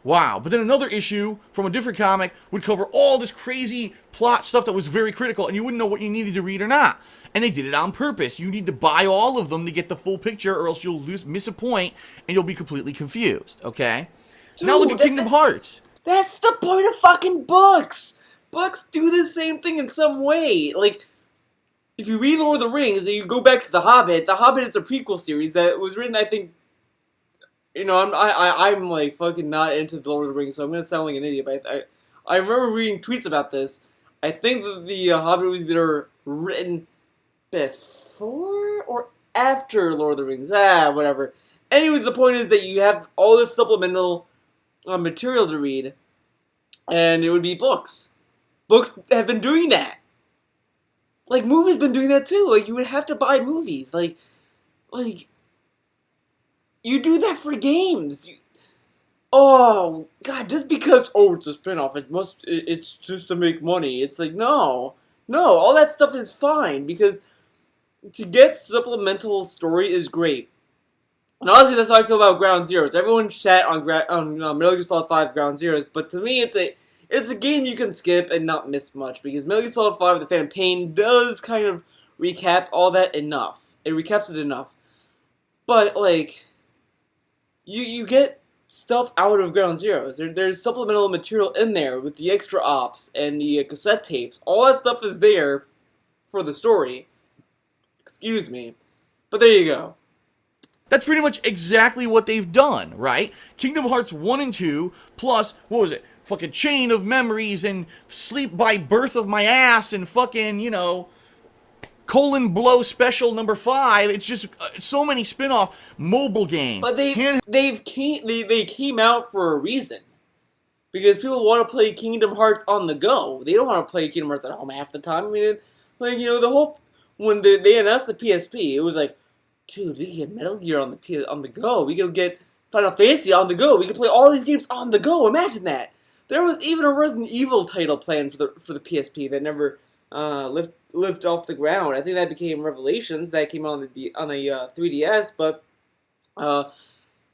Wow. But then another issue from a different comic would cover all this crazy plot stuff that was very critical, and you wouldn't know what you needed to read or not. And they did it on purpose. You need to buy all of them to get the full picture, or else you'll miss a point, and you'll be completely confused, okay? Dude, now look at Kingdom Hearts. That's the point of fucking books! Books do the same thing in some way. Like, if you read Lord of the Rings, and you go back to The Hobbit is a prequel series that was written, I think, you know, I'm like fucking not into the Lord of the Rings, so I'm gonna sound like an idiot. But I remember reading tweets about this. I think that the Hobbit was either written before or after Lord of the Rings. Whatever. Anyways, the point is that you have all this supplemental material to read, and it would be books. Books have been doing that. Like, movies been doing that too. Like, you would have to buy movies. Like. You do that for games. Oh, God, just because, it's a spinoff, it's just to make money. It's like, no, all that stuff is fine, because to get supplemental story is great. And honestly, that's how I feel about Ground Zeroes. Everyone chat on Metal Gear Solid 5 Ground Zeroes, but to me, it's a game you can skip and not miss much, because Metal Gear Solid 5 The Phantom Pain does kind of recap all that enough. It recaps it enough. But, like, you get stuff out of Ground Zeroes. There's supplemental material in there with the extra ops and the cassette tapes. All that stuff is there for the story. Excuse me. But there you go. That's pretty much exactly what they've done, right? Kingdom Hearts 1 and 2, plus, what was it? Fucking Chain of Memories and Sleep by Birth of My Ass and fucking, you know, Blow Special number 5. It's just so many spin-off mobile games. But they came out for a reason. Because people want to play Kingdom Hearts on the go. They don't want to play Kingdom Hearts at home half the time. I mean, like, you know, the whole, when they announced the PSP, it was like, dude, we can get Metal Gear on the go. We can get Final Fantasy on the go. We can play all these games on the go. Imagine that. There was even a Resident Evil title planned for the PSP that never lift off the ground. I think that became Revelations that came out on the 3DS, but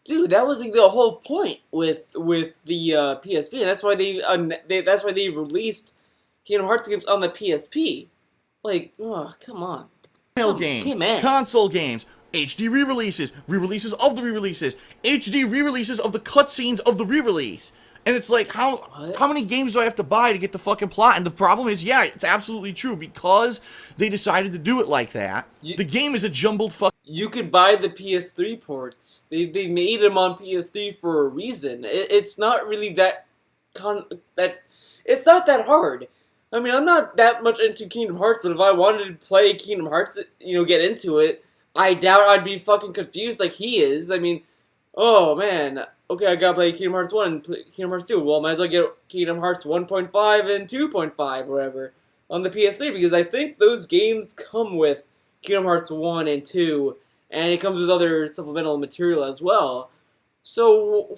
dude, that was like the whole point with the PSP, and that's why they released Kingdom Hearts games on the PSP. Like, oh, come on. Games, console games, HD re-releases of the re-releases, HD re-releases of the cutscenes of the re-release. And it's like, how many games do I have to buy to get the fucking plot? And the problem is, yeah, it's absolutely true. Because they decided to do it like that, the game is a jumbled fuck. You could buy the PS3 ports. They made them on PS3 for a reason. It's not really it's not that hard. I mean, I'm not that much into Kingdom Hearts, but if I wanted to play Kingdom Hearts, you know, get into it, I doubt I'd be fucking confused like he is. I mean, oh man, okay, I gotta play Kingdom Hearts 1 and Kingdom Hearts 2. Well, might as well get Kingdom Hearts 1.5 and 2.5, whatever, on the PS3, because I think those games come with Kingdom Hearts 1 and 2, and it comes with other supplemental material as well. So,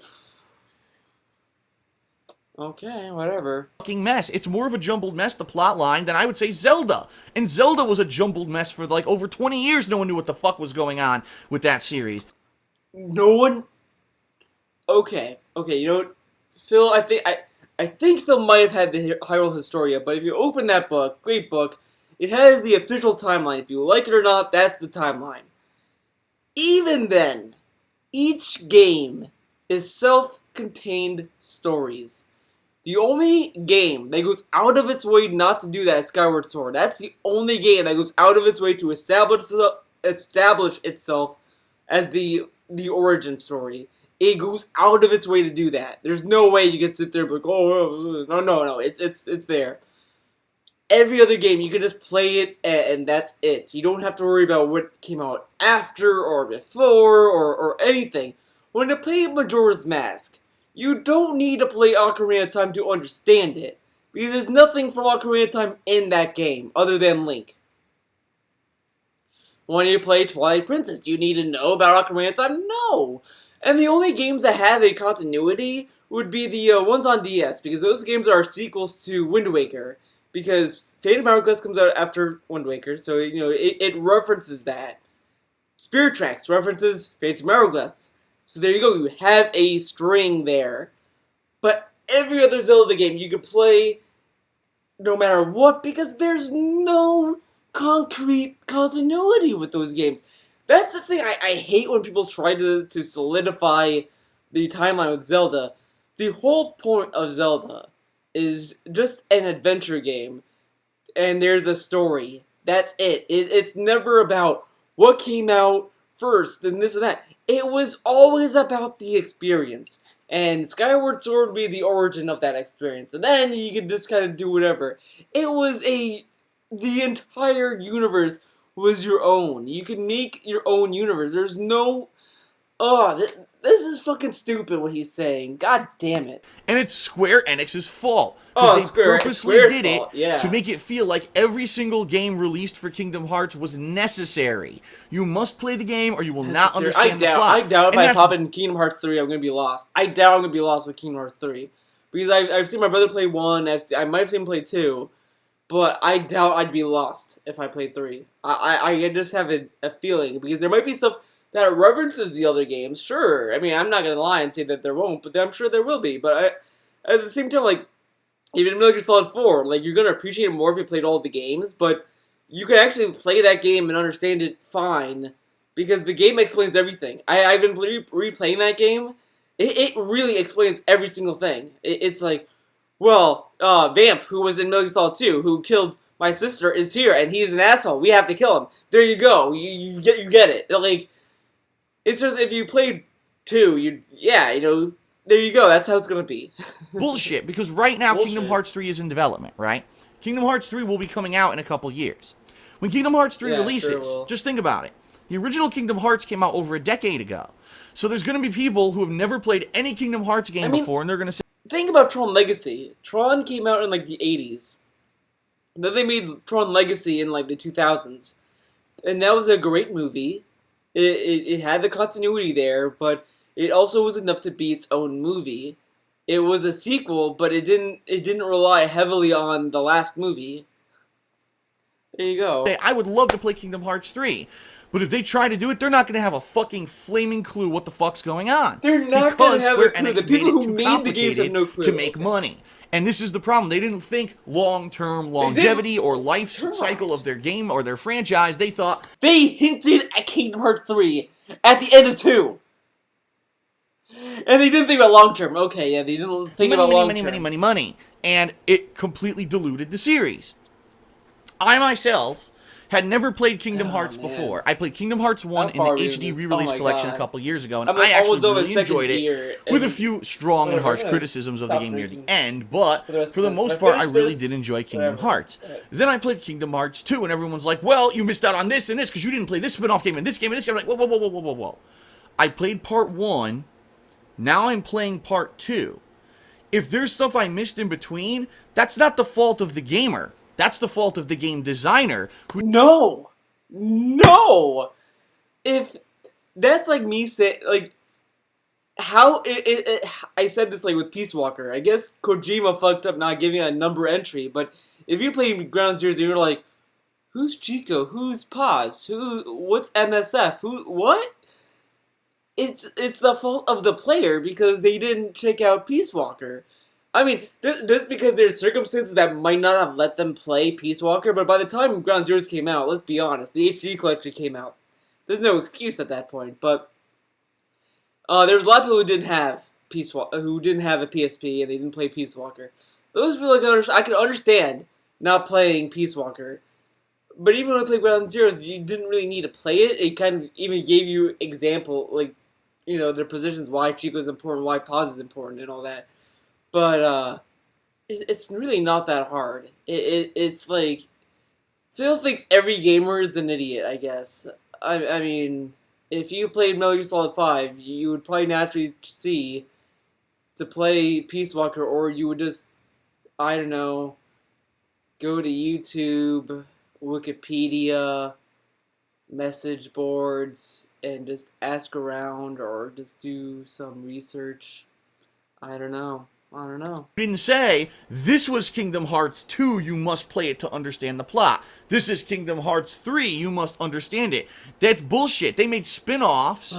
okay, whatever. Fucking mess. It's more of a jumbled mess, the plot line, than I would say Zelda. And Zelda was a jumbled mess for like over 20 years. No one knew what the fuck was going on with that series. No one. Okay, you know, Phil. I think Phil might have had the Hyrule Historia, but if you open that book, great book, it has the official timeline. If you like it or not, that's the timeline. Even then, each game is self-contained stories. The only game that goes out of its way not to do that is Skyward Sword. That's the only game that goes out of its way to establish itself as the origin story. It goes out of its way to do that. There's no way you can sit there and be like, oh, no, it's there. Every other game, you can just play it and that's it. You don't have to worry about what came out after or before or anything. When you play Majora's Mask, you don't need to play Ocarina of Time to understand it, because there's nothing from Ocarina of Time in that game other than Link. When you play Twilight Princess, do you need to know about Ocarina of Time? No! And the only games that have a continuity would be the ones on DS, because those games are sequels to Wind Waker, because Phantom Hourglass comes out after Wind Waker, so you know it references that. Spirit Tracks references Phantom Hourglass. So there you go, you have a string there. But every other Zelda game you can play no matter what, because there's no concrete continuity with those games. That's the thing I hate when people try to solidify the timeline with Zelda. The whole point of Zelda is just an adventure game, and there's a story. That's it. It's never about what came out first and this and that. It was always about the experience, and Skyward Sword would be the origin of that experience, and then you could just kind of do whatever. The entire universe was your own. You could make your own universe. There's no, this is fucking stupid what he's saying. God damn it. And it's Square Enix's fault. Because they purposely did it to make it feel like every single game released for Kingdom Hearts was necessary. You must play the game or you will not understand the plot. I doubt if I pop in Kingdom Hearts 3, I'm going to be lost. I doubt I'm going to be lost with Kingdom Hearts 3. Because I've seen my brother play 1, I might have seen him play 2, but I doubt I'd be lost if I played 3. I just have a feeling, because there might be stuff that references the other games, sure. I mean, I'm not going to lie and say that there won't, but I'm sure there will be. But at the same time, like, even Metal Gear Solid 4, like, you're going to appreciate it more if you played all the games, but you can actually play that game and understand it fine, because the game explains everything. I've been replaying that game. It really explains every single thing. It's like, well, Vamp, who was in Metal Gear Solid 2, who killed my sister, is here, and he's an asshole. We have to kill him. There you go. You get it. Like, it's just, if you played 2, there you go. That's how it's going to be. Bullshit, because right now Kingdom Hearts 3 is in development, right? Kingdom Hearts 3 will be coming out in a couple years. When Kingdom Hearts 3 releases, just think about it. The original Kingdom Hearts came out over a decade ago. So there's going to be people who have never played any Kingdom Hearts game before, and they're going to say... Think about Tron Legacy. Tron came out in, like, the 80s. Then they made Tron Legacy in, like, the 2000s. And that was a great movie. It had the continuity there, but it also was enough to be its own movie. It was a sequel, but it didn't rely heavily on the last movie. There you go. I would love to play Kingdom Hearts 3, but if they try to do it, they're not going to have a fucking flaming clue what the fuck's going on. They're not going to have a clue. The people who made the games have no clue. To make money. And this is the problem. They didn't think long-term longevity or life cycle of their game or their franchise. They thought... They hinted at Kingdom Hearts 3 at the end of 2. And they didn't think about long-term. Okay, yeah, they didn't think about long-term. Money. And it completely diluted the series. I myself had never played Kingdom Hearts before. I played Kingdom Hearts 1 in the HD re-release collection a couple years ago, and I actually really enjoyed it, with a few strong and harsh criticisms of the game near the end, but for the most part, I really did enjoy Kingdom Hearts. Then I played Kingdom Hearts 2, and everyone's like, well, you missed out on this and this, because you didn't play this spin-off game and this game and this game. I'm like, whoa. I played Part 1, now I'm playing Part 2. If there's stuff I missed in between, that's not the fault of the gamer. That's the fault of the game designer. No! No! If that's like me saying, like, how I said this like with Peace Walker. I guess Kojima fucked up not giving a number entry, but if you play Ground Zeroes and you're like, who's Chico? Who's Paz? What's MSF? What? It's the fault of the player because they didn't check out Peace Walker. I mean, just because there's circumstances that might not have let them play Peace Walker, but by the time Ground Zeroes came out, let's be honest, the HD collection came out. There's no excuse at that point, but there was a lot of people who didn't have who didn't have a PSP and they didn't play Peace Walker. Those people I could understand not playing Peace Walker, but even when I played Ground Zeroes, you didn't really need to play it. It kind of even gave you example, like, you know, their positions, why Chico's important, why Paz is important, and all that. But it's really not that hard. It's like Phil thinks every gamer is an idiot. I guess. I mean, if you played Metal Gear Solid 5, you would probably naturally see to play Peace Walker, or you would just, I don't know, go to YouTube, Wikipedia, message boards, and just ask around, or just do some research. I don't know. Didn't say, this was Kingdom Hearts 2, you must play it to understand the plot. This is Kingdom Hearts 3, you must understand it. That's bullshit. They made spin-offs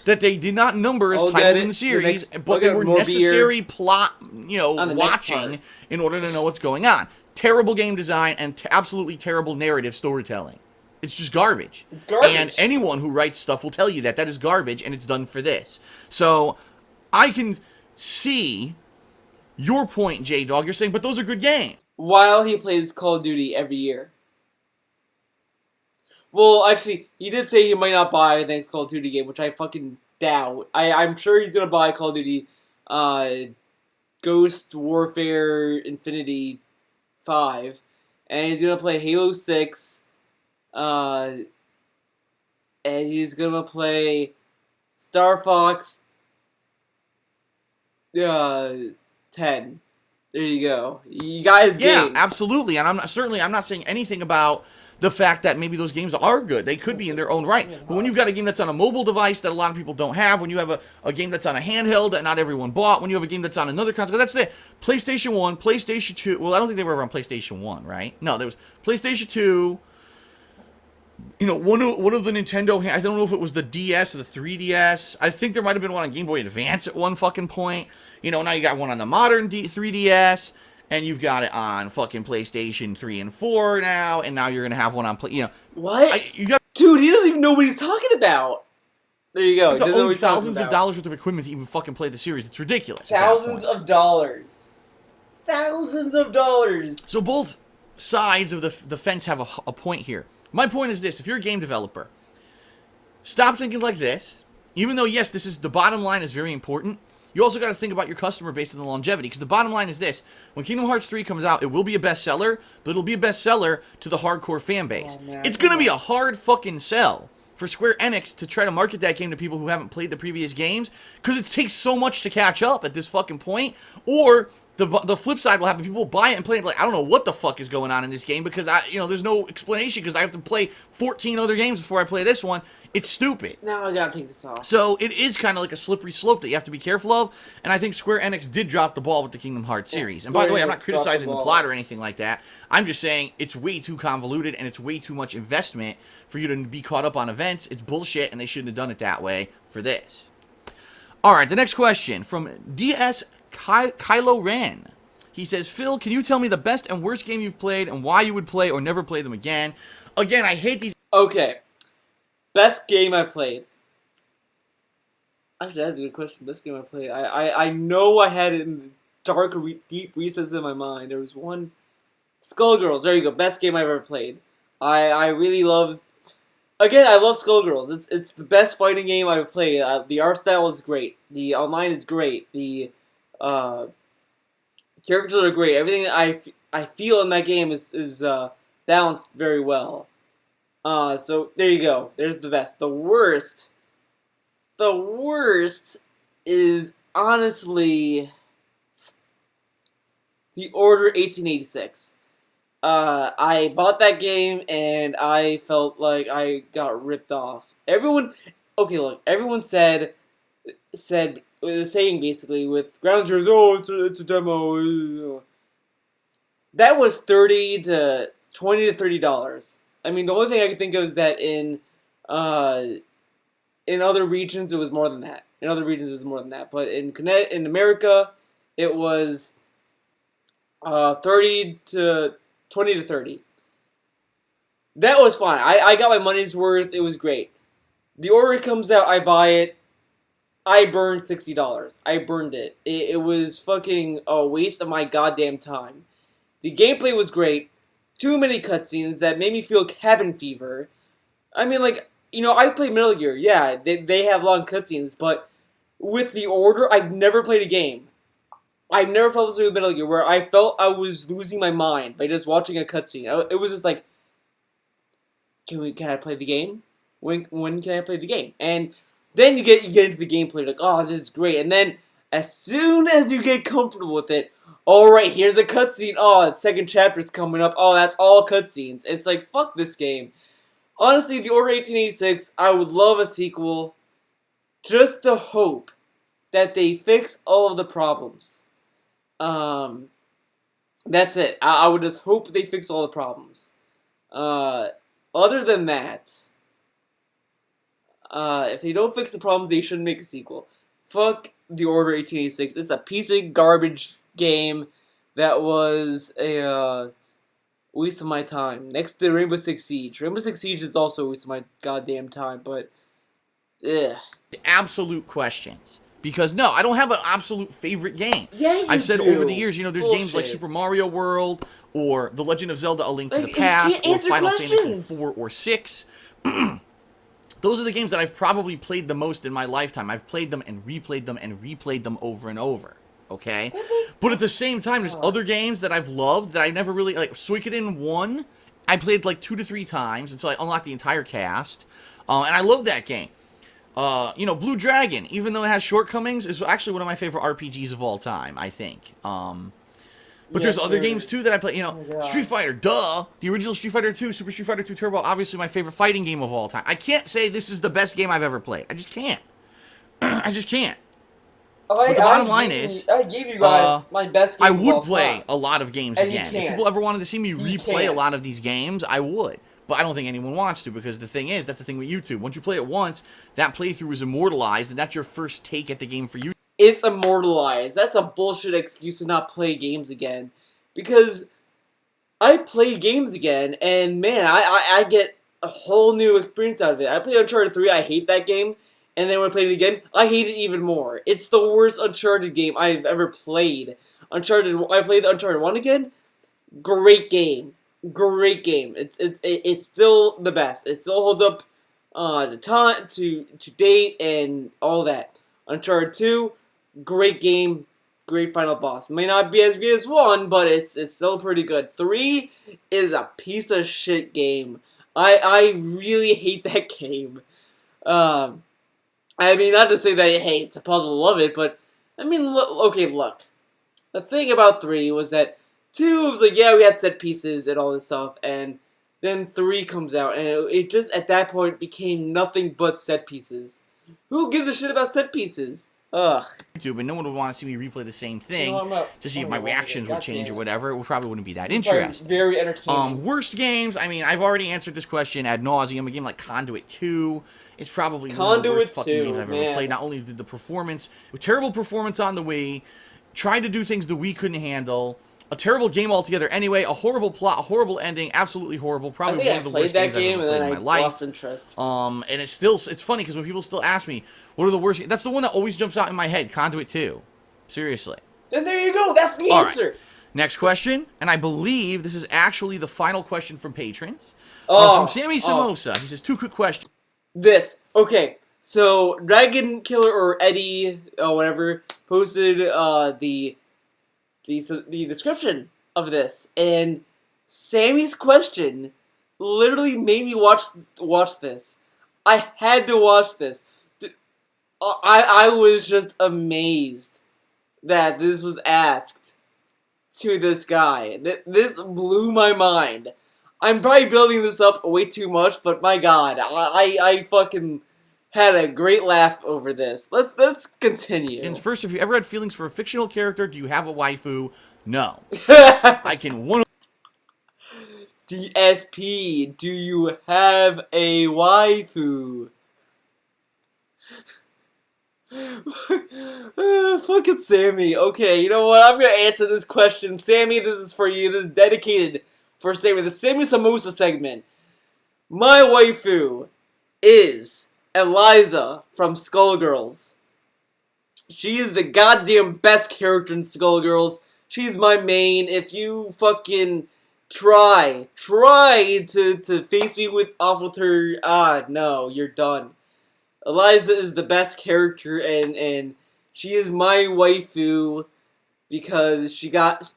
that they did not number as titles in the series, but they were necessary plot, watching in order to know what's going on. Terrible game design and absolutely terrible narrative storytelling. It's just garbage. It's garbage. And anyone who writes stuff will tell you that. That is garbage, and it's done for this. So, I can see your point, J-Dog. You're saying, but those are good games. While he plays Call of Duty every year. Well, actually, he did say he might not buy the next Call of Duty game, which I fucking doubt. I'm sure he's gonna buy Call of Duty Ghost Warfare Infinity 5. And he's gonna play Halo 6. And he's gonna play Star Fox 10. There you go. You got his games. Yeah, absolutely. And I'm not saying anything about the fact that maybe those games are good. They could be in their own right. But when you've got a game that's on a mobile device that a lot of people don't have, when you have a game that's on a handheld that not everyone bought, when you have a game that's on another console, that's it. PlayStation 1, PlayStation 2. Well, I don't think they were ever on PlayStation 1, right? No, there was PlayStation 2. You know, one of the Nintendo, I don't know if it was the DS or the 3DS. I think there might have been one on Game Boy Advance at one fucking point. You know, now you got one on the modern 3DS, and you've got it on fucking PlayStation 3 and 4 now, and now you're going to have one on, What? Dude, he doesn't even know what he's talking about. There you go. You have to own thousands of dollars worth of equipment to even fucking play the series. It's ridiculous. Thousands of dollars. Thousands of dollars. So both sides of the fence have a point here. My point is this. If you're a game developer, stop thinking like this. Even though, yes, the bottom line is very important, you also got to think about your customer base and the longevity. Because the bottom line is this. When Kingdom Hearts 3 comes out, it will be a bestseller, but it'll be a bestseller to the hardcore fan base. Oh, it's going to be a hard fucking sell for Square Enix to try to market that game to people who haven't played the previous games, because it takes so much to catch up at this fucking point. Or the flip side will happen. People will buy it and play it like, I don't know what the fuck is going on in this game, because there's no explanation, because I have to play 14 other games before I play this one. It's stupid. No, I gotta take this off. So it is kind of like a slippery slope that you have to be careful of, and I think Square Enix did drop the ball with the Kingdom Hearts series. And by the way, I'm not criticizing the plot or anything like that. I'm just saying it's way too convoluted and it's way too much investment for you to be caught up on events. It's bullshit, and they shouldn't have done it that way for this. All right, the next question from DS Kylo Ren. He says, Phil, can you tell me the best and worst game you've played and why you would play or never play them again? Again, I hate these. Okay. Best game I played. Actually, that's a good question. Best game I played. I know I had it in the dark, deep recesses of my mind. There was one. Skullgirls. There you go. Best game I've ever played. I really love. Again, I love Skullgirls. It's the best fighting game I've played. The art style is great. The online is great. The characters are great. Everything I feel in that game is balanced very well. So there you go. There's the best. The worst is honestly The Order 1886. I bought that game and I felt like I got ripped off. Everyone was saying basically with Ground Zeroes, oh, it's a demo. That was $20 to $30. I mean, the only thing I could think of is that in other regions it was more than that. But in America, it was 20 to 30. That was fine. I got my money's worth. It was great. The order comes out, I buy it. I burned $60. I burned it. It was fucking a waste of my goddamn time. The gameplay was great. Too many cutscenes that made me feel cabin fever. I mean, like, I played Metal Gear. Yeah, they have long cutscenes, but with The Order, I've never played a game. I've never felt this way with Metal Gear, where I felt I was losing my mind by just watching a cutscene. It was just like, can I play the game? When can I play the game? And then you get into the gameplay, like, oh, this is great. And then, as soon as you get comfortable with it, alright, here's a cutscene. Oh, the second chapter's coming up. Oh, that's all cutscenes. It's like, fuck this game. Honestly, The Order 1886, I would love a sequel, just to hope that they fix all of the problems. That's it. I would just hope they fix all the problems. Other than that, if they don't fix the problems, they shouldn't make a sequel. Fuck The Order 1886. It's a piece of garbage game that was a waste of my time. Next to Rainbow Six Siege. Rainbow Six Siege is also a waste of my goddamn time, but ugh. Absolute questions. Because no, I don't have an absolute favorite game. Yeah, you I've said do. over the years, there's Bullshit. games like Super Mario World or The Legend of Zelda: A Link to Like, the you Past can't or answer Final questions. Fantasy 4 or 6. Those are the games that I've probably played the most in my lifetime. I've played them and replayed them over and over. Okay? But at the same time, there's other games that I've loved that I never really, like, Suikoden 1, I played like 2 to 3 times until I unlocked the entire cast. And I love that game. Blue Dragon, even though it has shortcomings, is actually one of my favorite RPGs of all time, I think. But there's other games, too, that I play. Street Fighter, duh! The original Street Fighter 2, Super Street Fighter 2 Turbo, obviously my favorite fighting game of all time. I can't say this is the best game I've ever played. I just can't. I just can't. But the bottom line is, I gave you guys my best game I of all would play time. a lot of games And you again. If can't. people ever wanted to see me You replay a can't. lot of these games, I would. But I don't think anyone wants to, because the thing is, that's the thing with YouTube. Once you play it once, that playthrough is immortalized, and that's your first take at the game for you. It's immortalized. That's a bullshit excuse to not play games again. Because I play games again, and man, I get a whole new experience out of it. I played Uncharted 3, I hate that game. And then when I played it again, I hate it even more. It's the worst Uncharted game I've ever played. I played Uncharted 1 again. Great game. Great game. It's still the best. It still holds up to date and all that. Uncharted 2, great game, great final boss. May not be as good as 1, but it's still pretty good. 3 is a piece of shit game. I really hate that game. I mean, not to say that, hey, it's a puzzle to love it, but, I mean, look. The thing about 3 was that 2 was like, yeah, we had set pieces and all this stuff, and then 3 comes out, and it just, at that point, became nothing but set pieces. Who gives a shit about set pieces? Ugh. YouTube, and no one would want to see me replay the same thing to see if my I'm not reactions would change or whatever. It probably wouldn't be that It's probably interesting. very entertaining. Worst games, I mean, I've already answered this question ad nauseum. A game like Conduit 2 is probably one of the worst fucking games I've ever played. Not only did the performance, a terrible performance on the Wii, tried to do things the Wii couldn't handle, a terrible game altogether anyway, a horrible plot, a horrible ending, absolutely horrible. Probably one of the worst games I've ever played in my life. Lost interest. And it's funny because when people still ask me, what are the worst, that's the one that always jumps out in my head, Conduit 2. Seriously. Then there you go, that's the answer! Right. Next question, and I believe this is actually the final question from patrons. From Sammy Samosa. He says, 2 quick questions. Okay, so Dragon Killer or Eddie, whatever, posted the description of this, and Sammy's question literally made me watch this. I had to watch this. I was just amazed that this was asked. to this guy. This blew my mind. I'm probably building this up way too much, but my god, I fucking had a great laugh over this. Let's continue. First, if you ever had feelings for a fictional character, do you have a waifu? No. I can DSP, do you have a waifu? Fucking Sammy. Okay, you know what? I'm gonna answer this question. Sammy, this is for you. This is dedicated for Sammy. The Sammy Samosa segment. My waifu is Eliza from Skullgirls. She is the goddamn best character in Skullgirls. She's my main. If you fucking try to face me off with her, no, you're done. Eliza is the best character, and she is my waifu because she got...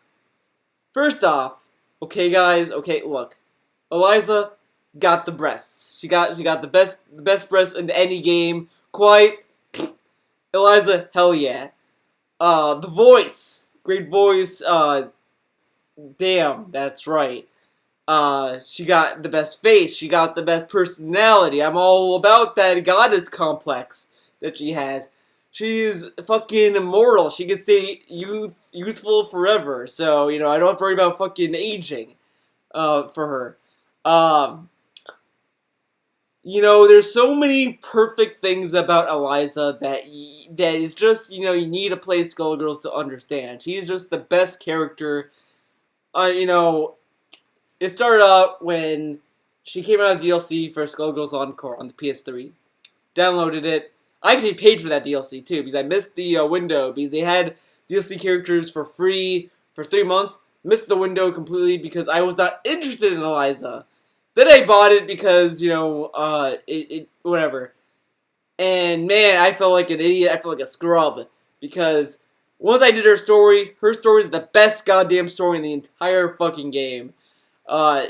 First off, okay guys, okay, look. Eliza got the breasts. She got the best breasts in any game. Quite. Eliza, hell yeah. The voice. Great voice. Damn, that's right. She got the best face. She got the best personality. I'm all about that goddess complex that she has. She's fucking immortal. She can stay youthful forever. So, you know, I don't have to worry about fucking aging, for her. You know, there's so many perfect things about Eliza that is just, you know, you need to play Skullgirls to understand. She's just the best character. You know, it started out when she came out as DLC for Skullgirls Encore on the PS3. Downloaded it. I actually paid for that DLC too because I missed the window because they had DLC characters for free for 3 months. Missed the window completely because I was not interested in Eliza. Then I bought it because, you know, whatever. And man, I felt like an idiot. I felt like a scrub because once I did her story is the best goddamn story in the entire fucking game.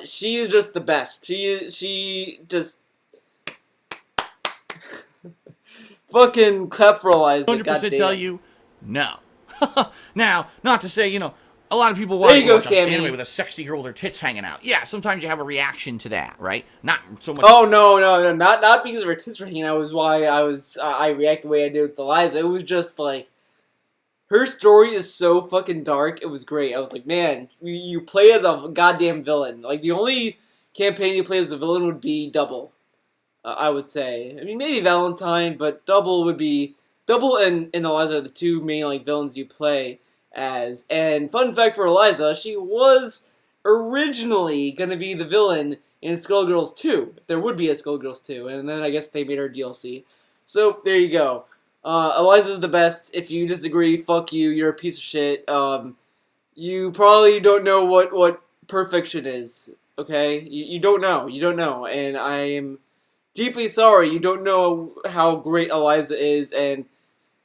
She is just the best. She just fucking clap for Eliza. 100% tell you no. Now, not to say, you know, a lot of people watch anime with a sexy girl with her tits hanging out. Yeah, sometimes you have a reaction to that, right? Not so much. Oh no, not because of her tits were hanging out was why I react the way I did with Eliza. It was just like her story is so fucking dark. It was great. I was like, man, you play as a goddamn villain. Like the only campaign you play as a villain would be Double. I would say. I mean, maybe Valentine, but Double would be and Eliza are the two main like villains you play as. And fun fact for Eliza, she was originally gonna be the villain in Skullgirls 2, if there would be a Skullgirls 2, and then I guess they made her DLC. So there you go. Eliza's the best. If you disagree, fuck you. You're a piece of shit. You probably don't know what perfection is. Okay, you don't know. You don't know, and I am deeply sorry. You don't know how great Eliza is, and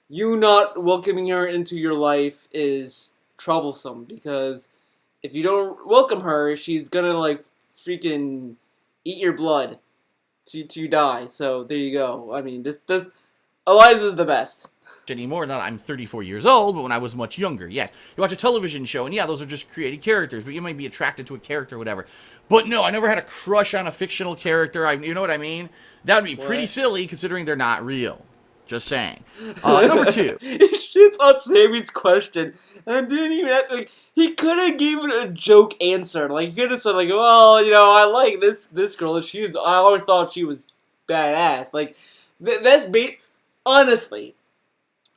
you not welcoming her into your life is troublesome, because if you don't welcome her, she's gonna, like, freaking eat your blood to die. So, there you go. I mean, Eliza's the best. Anymore, not I'm 34 years old, but when I was much younger, yes. You watch a television show, and yeah, those are just created characters, but you might be attracted to a character or whatever. But no, I never had a crush on a fictional character. You know what I mean? That would be pretty silly, considering they're not real. Just saying. Number 2. He shits on Sammy's question and didn't even ask. Like, he could have given a joke answer. Like, he could have said, like, well, you know, I like this girl, and I always thought she was badass. Like, that's honestly,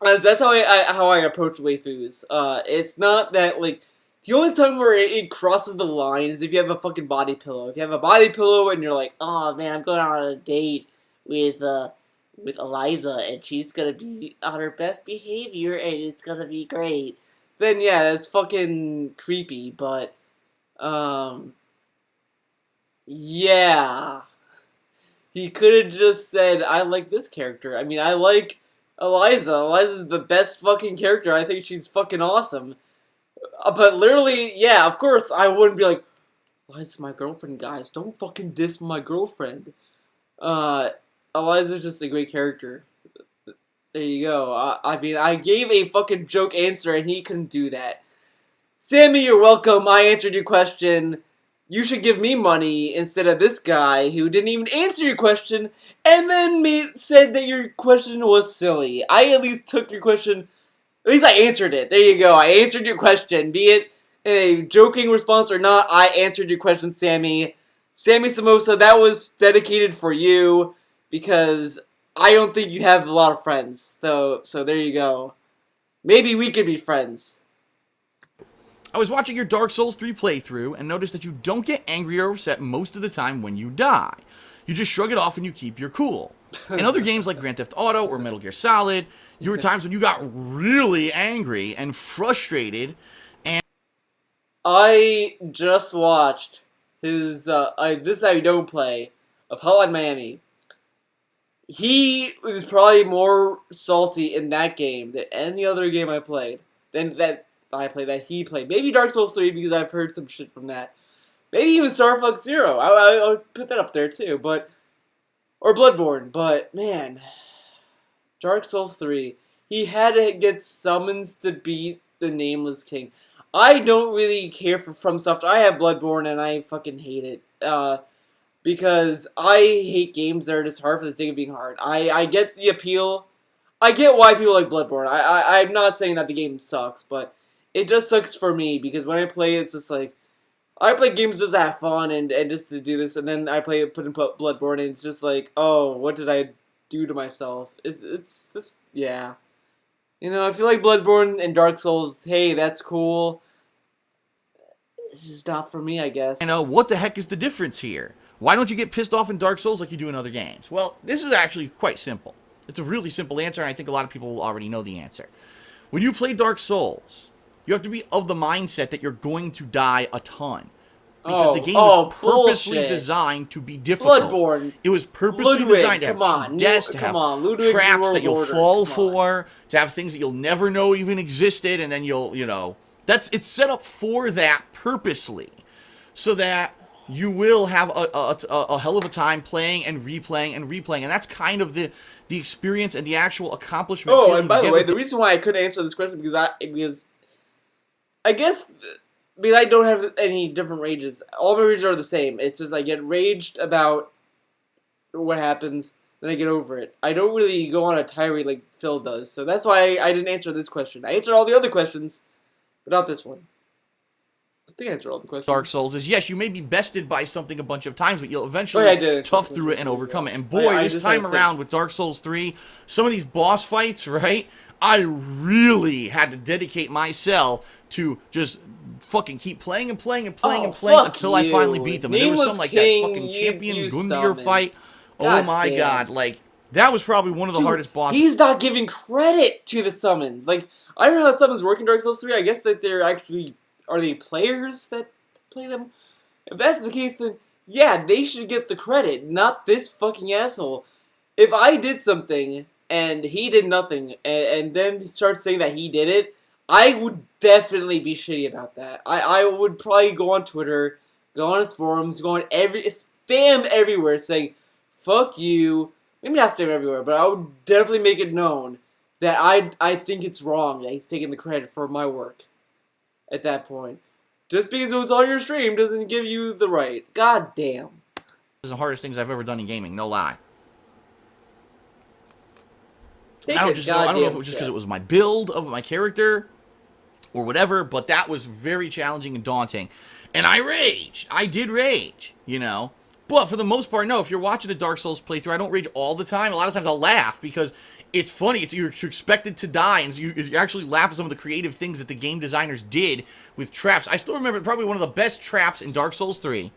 that's how I approach waifus. It's not that, like, the only time where it crosses the line is if you have a fucking body pillow. If you have a body pillow and you're like, oh man, I'm going on a date with Eliza, and she's gonna be on her best behavior, and it's gonna be great. Then yeah, that's fucking creepy. But yeah, he could have just said, "I like this character." I mean, I like Eliza. Eliza's the best fucking character. I think she's fucking awesome. But literally, yeah, of course, I wouldn't be like, Eliza's my girlfriend, guys. Don't fucking diss my girlfriend. Eliza's just a great character. There you go. I mean, I gave a fucking joke answer, and he couldn't do that. Sammy, you're welcome. I answered your question. You should give me money instead of this guy who didn't even answer your question and then said that your question was silly. I at least took your question. At least I answered it. There you go. I answered your question. Be it a joking response or not, I answered your question, Sammy. Sammy Samosa, that was dedicated for you because I don't think you have a lot of friends. So there you go. Maybe we could be friends. I was watching your Dark Souls 3 playthrough and noticed that you don't get angry or upset most of the time when you die. You just shrug it off and you keep your cool. In other games like Grand Theft Auto or Metal Gear Solid, there were times when you got really angry and frustrated. And I just watched his This I Don't Play of Hotline Miami. He was probably more salty in that game than any other game I played. That he played. Maybe Dark Souls 3 because I've heard some shit from that. Maybe even Star Fox Zero. I would put that up there too, or Bloodborne. But man, Dark Souls 3. He had to get summons to beat the Nameless King. I don't really care for FromSoft. I have Bloodborne and I fucking hate it. Because I hate games that are just hard for the sake of being hard. I get the appeal. I get why people like Bloodborne. I'm not saying that the game sucks, but it just sucks for me because when I play, it's just like I play games just to have fun and just to do this, and then I put in Bloodborne, and it's just like, oh, what did I do to myself? It's just yeah, if you like Bloodborne and Dark Souls, hey, that's cool. This is not for me, I guess. What the heck is the difference here? Why don't you get pissed off in Dark Souls like you do in other games? Well, this is actually quite simple. It's a really simple answer, and I think a lot of people will already know the answer. When you play Dark Souls, you have to be of the mindset that you're going to die a ton. Because the game was purposely designed to be difficult. Bloodborne. It was purposely designed to have deaths, to have traps that you'll fall for, to have things that you'll never know even existed, and then it's set up for that purposely. So that you will have a hell of a time playing and replaying and replaying. And that's kind of the experience and the actual accomplishment. Oh, and by the way, the reason why I couldn't answer this question because I guess because I don't have any different rages. All my rages are the same. It's just I get raged about what happens, then I get over it. I don't really go on a tirade like Phil does. So that's why I didn't answer this question. I answered all the other questions, but not this one. I think I answered all the questions. Dark Souls is, yes, you may be bested by something a bunch of times, but you'll eventually tough through it and overcome it. And boy, this time around with Dark Souls 3, some of these boss fights, right? I really had to dedicate myself to just fucking keep playing and playing and playing until I finally beat them. And there was some like that fucking champion Gundyr fight. Oh my god, like that was probably one of the hardest bosses. He's not giving credit to the summons. Like I don't know how summons work in Dark Souls 3. I guess that they're actually are they players that play them? If that's the case, then yeah, they should get the credit, not this fucking asshole. If I did something and he did nothing, and then start saying that he did it, I would definitely be shitty about that. I would probably go on Twitter, go on his forums, go on spam everywhere saying, fuck you. Maybe not spam everywhere, but I would definitely make it known that I think it's wrong that he's taking the credit for my work at that point. Just because it was on your stream doesn't give you the right. God damn. This is the hardest things I've ever done in gaming, no lie. I don't know if it was just because it was my build of my character or whatever, but that was very challenging and daunting. And I raged. I did rage, But for the most part, no, if you're watching a Dark Souls playthrough, I don't rage all the time. A lot of times I'll laugh because it's funny. You're expected to die, and you actually laugh at some of the creative things that the game designers did with traps. I still remember probably one of the best traps in Dark Souls 3.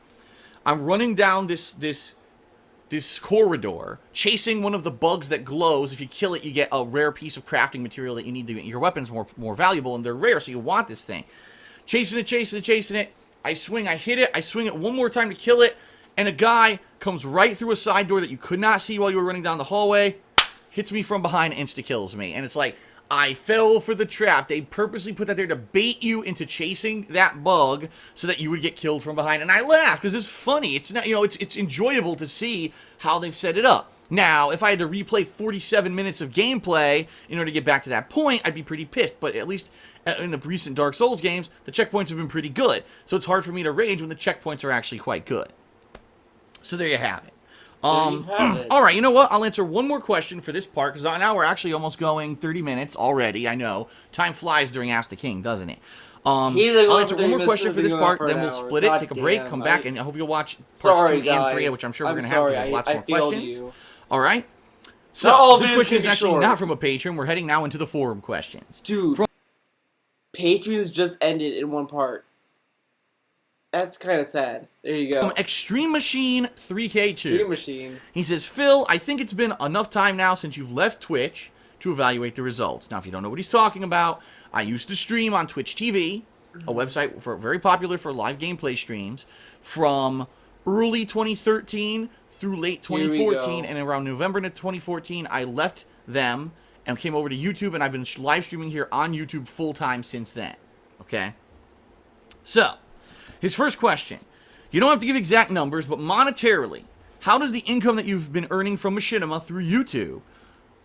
I'm running down this corridor, chasing one of the bugs that glows. If you kill it, you get a rare piece of crafting material that you need to make your weapons more valuable, and they're rare, so you want this thing. Chasing it. I swing, I hit it, I swing it one more time to kill it, and a guy comes right through a side door that you could not see while you were running down the hallway, hits me from behind, insta-kills me. And it's like, I fell for the trap. They purposely put that there to bait you into chasing that bug so that you would get killed from behind. And I laugh because it's funny. It's not, it's enjoyable to see how they've set it up. Now, if I had to replay 47 minutes of gameplay in order to get back to that point, I'd be pretty pissed. But at least in the recent Dark Souls games, the checkpoints have been pretty good. So it's hard for me to rage when the checkpoints are actually quite good. So there you have it. All right, you know what? I'll answer one more question for this part, because now we're actually almost going 30 minutes already. I know. Time flies during Ask the King, doesn't it? I'll answer one more question for this part, then we'll split it, take a break, come back, and I hope you'll watch parts 2 and 3, which I'm sure we're going to have, because there's lots more questions. All right? So, this question is actually not from a patron. We're heading now into the forum questions. Dude, Patrons just ended in one part. That's kind of sad. There you go. From Extreme Machine 3K2. Extreme Machine. He says, Phil, I think it's been enough time now since you've left Twitch to evaluate the results. Now, if you don't know what he's talking about, I used to stream on Twitch TV, a website very popular for live gameplay streams, from early 2013 through late 2014, and around November 2014, I left them and came over to YouTube, and I've been live streaming here on YouTube full-time since then. Okay? So, his first question. You don't have to give exact numbers, but monetarily, how does the income that you've been earning from Machinima through YouTube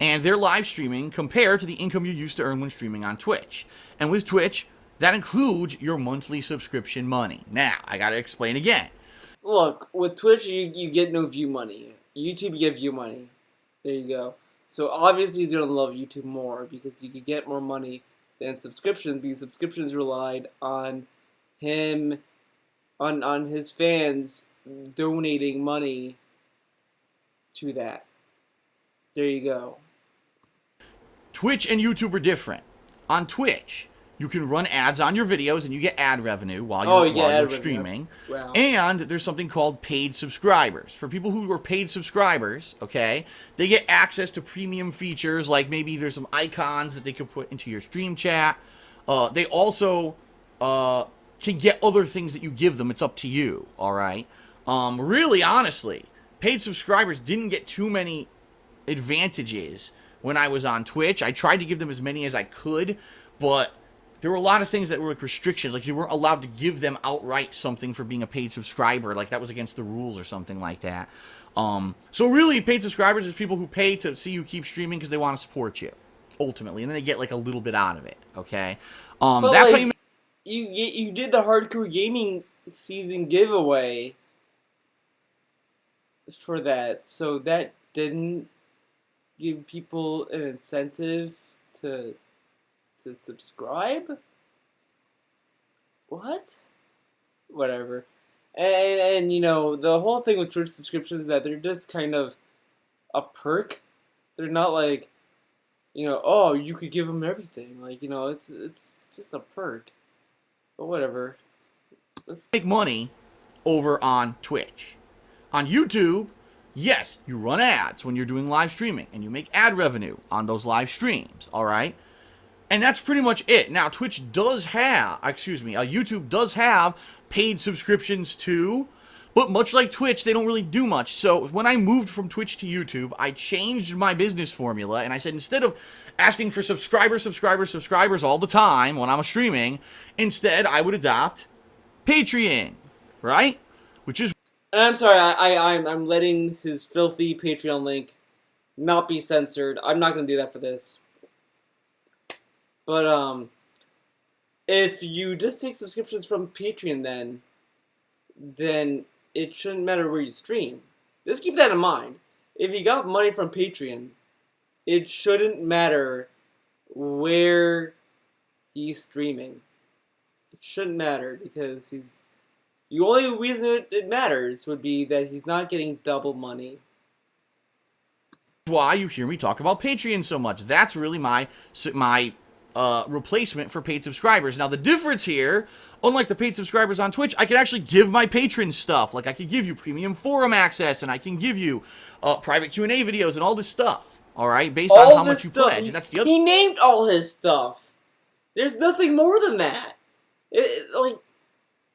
and their live streaming compare to the income you used to earn when streaming on Twitch? And with Twitch, that includes your monthly subscription money. Now, I gotta explain again. Look, with Twitch, you get no view money. YouTube, you get view money. There you go. So obviously he's going to love YouTube more, because he could get more money than subscriptions, because subscriptions relied on him, on his fans donating money to that. There you go. Twitch and YouTube are different. On Twitch, you can run ads on your videos, and you get ad revenue while you're streaming. Wow. And there's something called paid subscribers. For people who are paid subscribers, okay, they get access to premium features, like maybe there's some icons that they can put into your stream chat. They also can get other things that you give them. It's up to you, all right? Really, honestly, paid subscribers didn't get too many advantages when I was on Twitch. I tried to give them as many as I could, but there were a lot of things that were like restrictions. Like, you weren't allowed to give them outright something for being a paid subscriber. Like, that was against the rules or something like that. So really, paid subscribers is people who pay to see you keep streaming because they want to support you, ultimately. And then they get like a little bit out of it, okay? That's like, how you did the Hardcore Gaming season giveaway for that. So that didn't give people an incentive to subscribe? What? Whatever. And you know, the whole thing with Twitch subscriptions is that they're just kind of a perk. They're not like, you know, oh, you could give them everything. Like, you know, it's just a perk. But whatever. Let's make money over on Twitch. On YouTube, yes, you run ads when you're doing live streaming, and you make ad revenue on those live streams, all right? And that's pretty much it. Now, YouTube does have paid subscriptions too, but much like Twitch, they don't really do much. So when I moved from Twitch to YouTube, I changed my business formula, and I said, instead of asking for subscribers all the time when I'm streaming, instead I would adopt Patreon, right? Which is... And I'm sorry, I'm letting his filthy Patreon link not be censored. I'm not going to do that for this. But, if you just take subscriptions from Patreon then it shouldn't matter where you stream. Just keep that in mind. If you got money from Patreon, it shouldn't matter where he's streaming. It shouldn't matter, because the only reason it matters would be that he's not getting double money. Why you hear me talk about Patreon so much. That's really my replacement for paid subscribers. Now, the difference here, unlike the paid subscribers on Twitch, I can actually give my patrons stuff. Like, I can give you premium forum access, and I can give you private Q&A videos and all this stuff. All right, based on how much you pledge. And that's the other. He named all his stuff. There's nothing more than that. Like,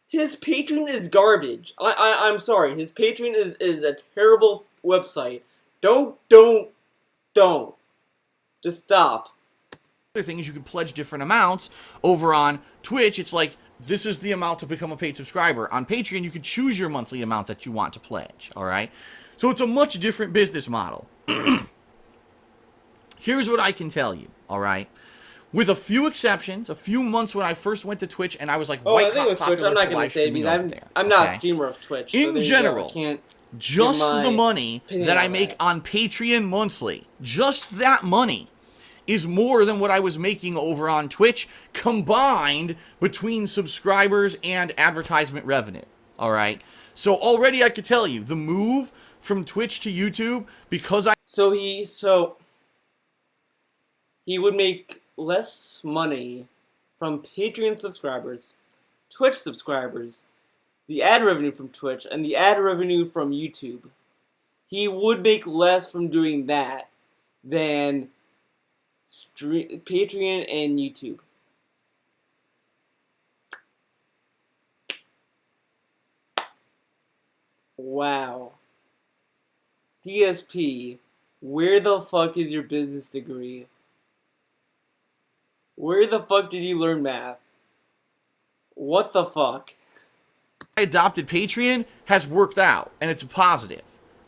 his Patreon is garbage. I'm sorry. His Patreon is a terrible website. Don't. Just stop. Other thing is, you can pledge different amounts. Over on Twitch, it's like, this is the amount to become a paid subscriber. On Patreon, you can choose your monthly amount that you want to pledge, all right? So it's a much different business model. Here's what I can tell you, all right? With a few exceptions, a few months when I first went to Twitch and I was like Oh, white I think hot with Twitch, popular I'm not for gonna live say streaming because over there. I'm not a okay? streamer of Twitch. So In there you go. I general, can't just give my the money opinion that I on make that. on Patreon monthly, just that money is more than what I was making over on Twitch combined between subscribers and advertisement revenue. All right. So already I could tell you the move from Twitch to YouTube because I So he would make less money from Patreon subscribers, Twitch subscribers, the ad revenue from Twitch, and the ad revenue from YouTube. He would make less from doing that than Patreon and YouTube. Wow. DSP, where the fuck is your business degree? Where the fuck did you learn math? What the fuck? adopted Patreon has worked out and it's a positive.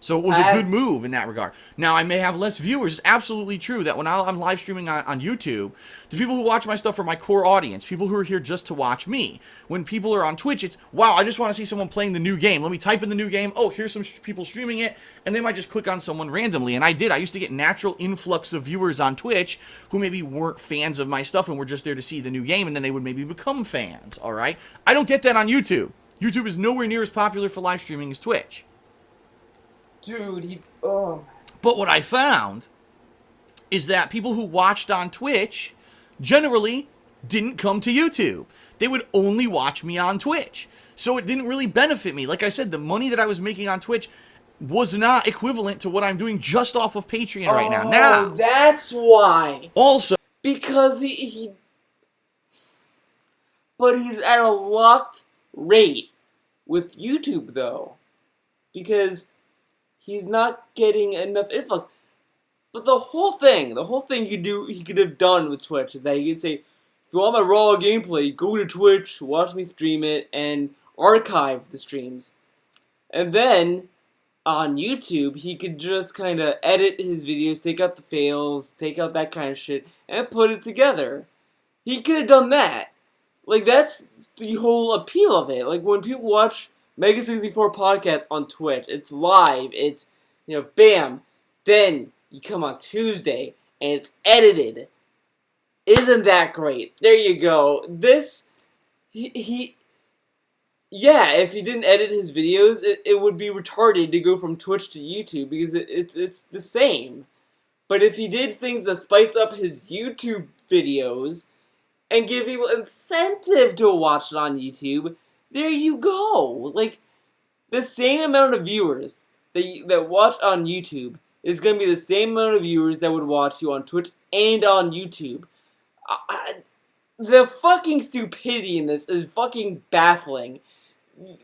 So it was a good move in that regard. Now, I may have less viewers. It's absolutely true that when I'm live streaming on YouTube, the people who watch my stuff are my core audience, people who are here just to watch me. When people are on Twitch, it's, wow, I just want to see someone playing the new game. Let me type in the new game. Oh, here's some people streaming it. And they might just click on someone randomly. And I did. I used to get natural influx of viewers on Twitch who maybe weren't fans of my stuff and were just there to see the new game. And then they would maybe become fans, all right? I don't get that on YouTube. YouTube is nowhere near as popular for live streaming as Twitch. Dude, But what I found is that people who watched on Twitch generally didn't come to YouTube. They would only watch me on Twitch. So it didn't really benefit me. Like I said, the money that I was making on Twitch was not equivalent to what I'm doing just off of Patreon right now. Now, that's why. also, Because he but he's at a locked rate with YouTube though. Because he's not getting enough influx. But the whole thing he could have done with Twitch is that he could say, if you want my raw gameplay, go to Twitch, watch me stream it, and archive the streams. And then, on YouTube, he could just kind of edit his videos, take out the fails, take out that kind of shit, and put it together. He could have done that. Like, that's the whole appeal of it. Like, when people watch Mega 64 podcast on Twitch, it's live, it's, bam. Then, you come on Tuesday, and it's edited. Isn't that great? There you go. This, yeah, if he didn't edit his videos, it would be retarded to go from Twitch to YouTube, because it's the same. But if he did things to spice up his YouTube videos, and give people incentive to watch it on YouTube, there you go. Like, the same amount of viewers that watch on YouTube is going to be the same amount of viewers that would watch you on Twitch and on YouTube. The fucking stupidity in this is fucking baffling.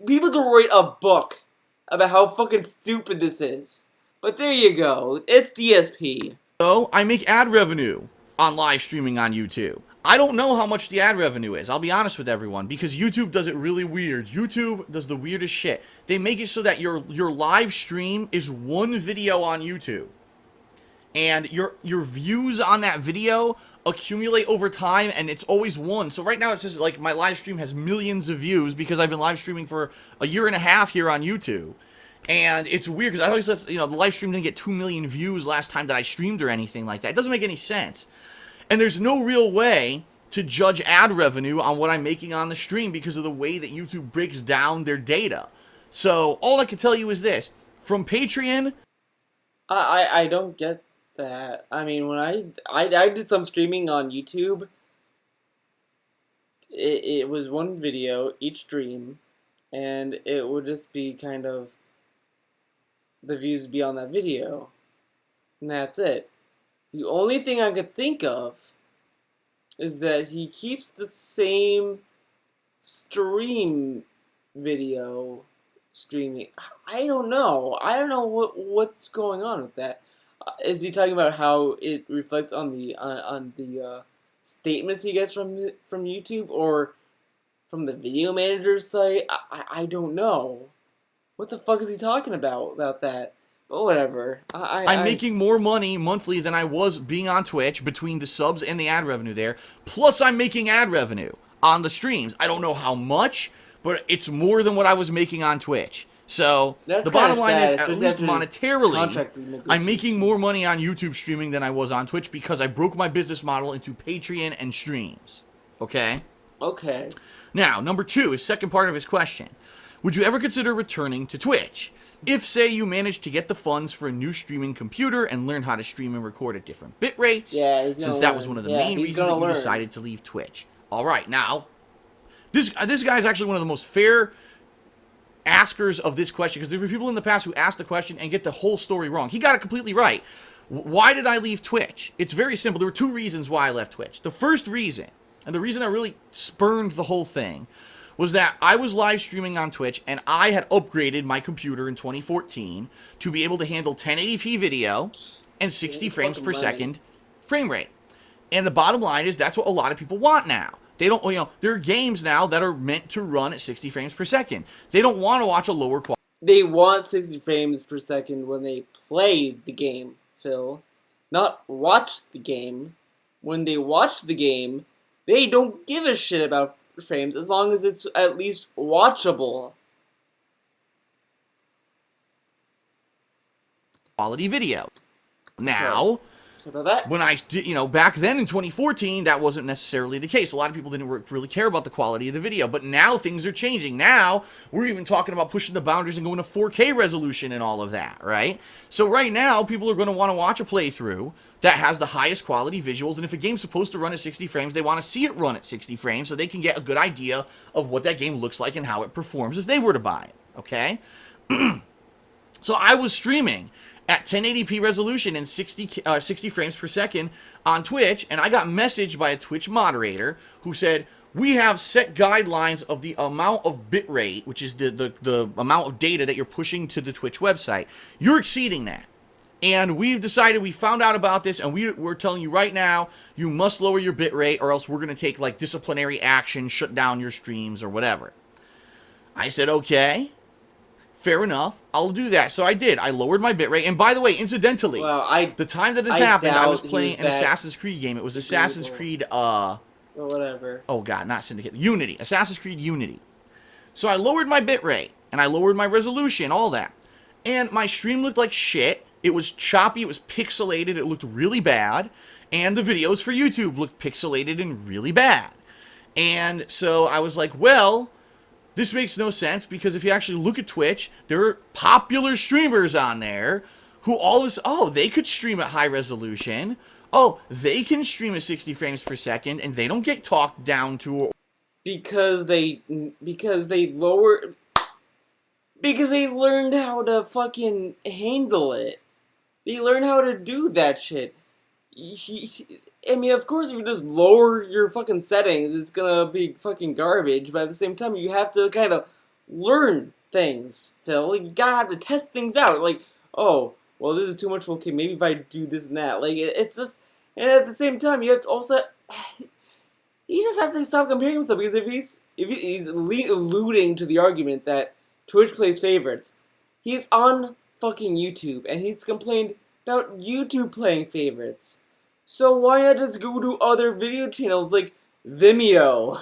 People can write a book about how fucking stupid this is. But there you go. It's DSP. So, I make ad revenue on live streaming on YouTube. I don't know how much the ad revenue is, I'll be honest with everyone, because YouTube does it really weird. YouTube does the weirdest shit. They make it so that your live stream is one video on YouTube. And your views on that video accumulate over time, and it's always one. So right now it says, like, my live stream has millions of views because I've been live streaming for a year and a half here on YouTube. And it's weird, because I always said, the live stream didn't get 2 million views last time that I streamed or anything like that. It doesn't make any sense. And there's no real way to judge ad revenue on what I'm making on the stream because of the way that YouTube breaks down their data. So all I can tell you is this. From Patreon... I don't get that. I mean, when I did some streaming on YouTube, it was one video each stream, and it would just be kind of... the views would be on that video. And that's it. The only thing I could think of is that he keeps the same stream video streaming. I don't know. I don't know what's going on with that. Is he talking about how it reflects on the statements he gets from YouTube or from the video manager's site? I don't know. What the fuck is he talking about that? But whatever. I'm making more money monthly than I was being on Twitch between the subs and the ad revenue there. Plus, I'm making ad revenue on the streams. I don't know how much, but it's more than what I was making on Twitch. So, the bottom line is, at least monetarily, I'm making more money on YouTube streaming than I was on Twitch because I broke my business model into Patreon and streams. Okay? Okay. Now, number 2 is second part of his question. Would you ever consider returning to Twitch? If, say, you managed to get the funds for a new streaming computer and learn how to stream and record at different bit rates, since that was one of the main reasons that you decided to leave Twitch. All right, now, this guy is actually one of the most fair askers of this question, because there were people in the past who asked the question and get the whole story wrong. He got it completely right. Why did I leave Twitch? It's very simple. There were 2 reasons why I left Twitch. The first reason, and the reason I really spurned the whole thing, was that I was live streaming on Twitch, and I had upgraded my computer in 2014 to be able to handle 1080p video and 60 frames per second frame rate. And the bottom line is that's what a lot of people want now. They don't, there are games now that are meant to run at 60 frames per second. They don't want to watch a lower quality. They want 60 frames per second when they play the game, Phil. Not watch the game. When they watch the game, they don't give a shit about frames as long as it's at least watchable. Quality video. Now, about that. When I did, back then in 2014, that wasn't necessarily the case. A lot of people didn't really care about the quality of the video, but now things are changing. Now, we're even talking about pushing the boundaries and going to 4K resolution and all of that, right? So right now, people are going to want to watch a playthrough that has the highest quality visuals, and if a game's supposed to run at 60 frames, they want to see it run at 60 frames so they can get a good idea of what that game looks like and how it performs if they were to buy it, okay? So I was streaming at 1080p resolution and 60 frames per second on Twitch, and I got messaged by a Twitch moderator who said, we have set guidelines of the amount of bitrate, which is the amount of data that you're pushing to the Twitch website. You're exceeding that. And we've decided, we found out about this, and we're telling you right now, you must lower your bitrate, or else we're going to take, like, disciplinary action, shut down your streams, or whatever. I said, okay. Fair enough. I'll do that. So I did. I lowered my bitrate. And by the way, incidentally, the time that this happened, I was playing an Assassin's Creed game. It was Assassin's Creed, or whatever. Oh, God, not Syndicate. Unity. Assassin's Creed Unity. So I lowered my bitrate, and I lowered my resolution, all that. And my stream looked like shit. It was choppy. It was pixelated. It looked really bad. And the videos for YouTube looked pixelated and really bad. And so I was like, well, this makes no sense, because if you actually look at Twitch, there are popular streamers on there who all of a sudden, they could stream at high resolution. Oh, they can stream at 60 frames per second, and they don't get talked down to. Because they learned how to fucking handle it. They learned how to do that shit. I mean, of course, if you just lower your fucking settings, it's gonna be fucking garbage, but at the same time, you have to kind of learn things, Phil. Like, you gotta have to test things out. Like, oh, well, this is too much. Okay, maybe if I do this and that. Like, it's just... And at the same time, you have to also... He just has to stop comparing himself, because if he's alluding to the argument that Twitch plays favorites, he's on fucking YouTube, and he's complained about YouTube playing favorites. So why not just go to other video channels like Vimeo,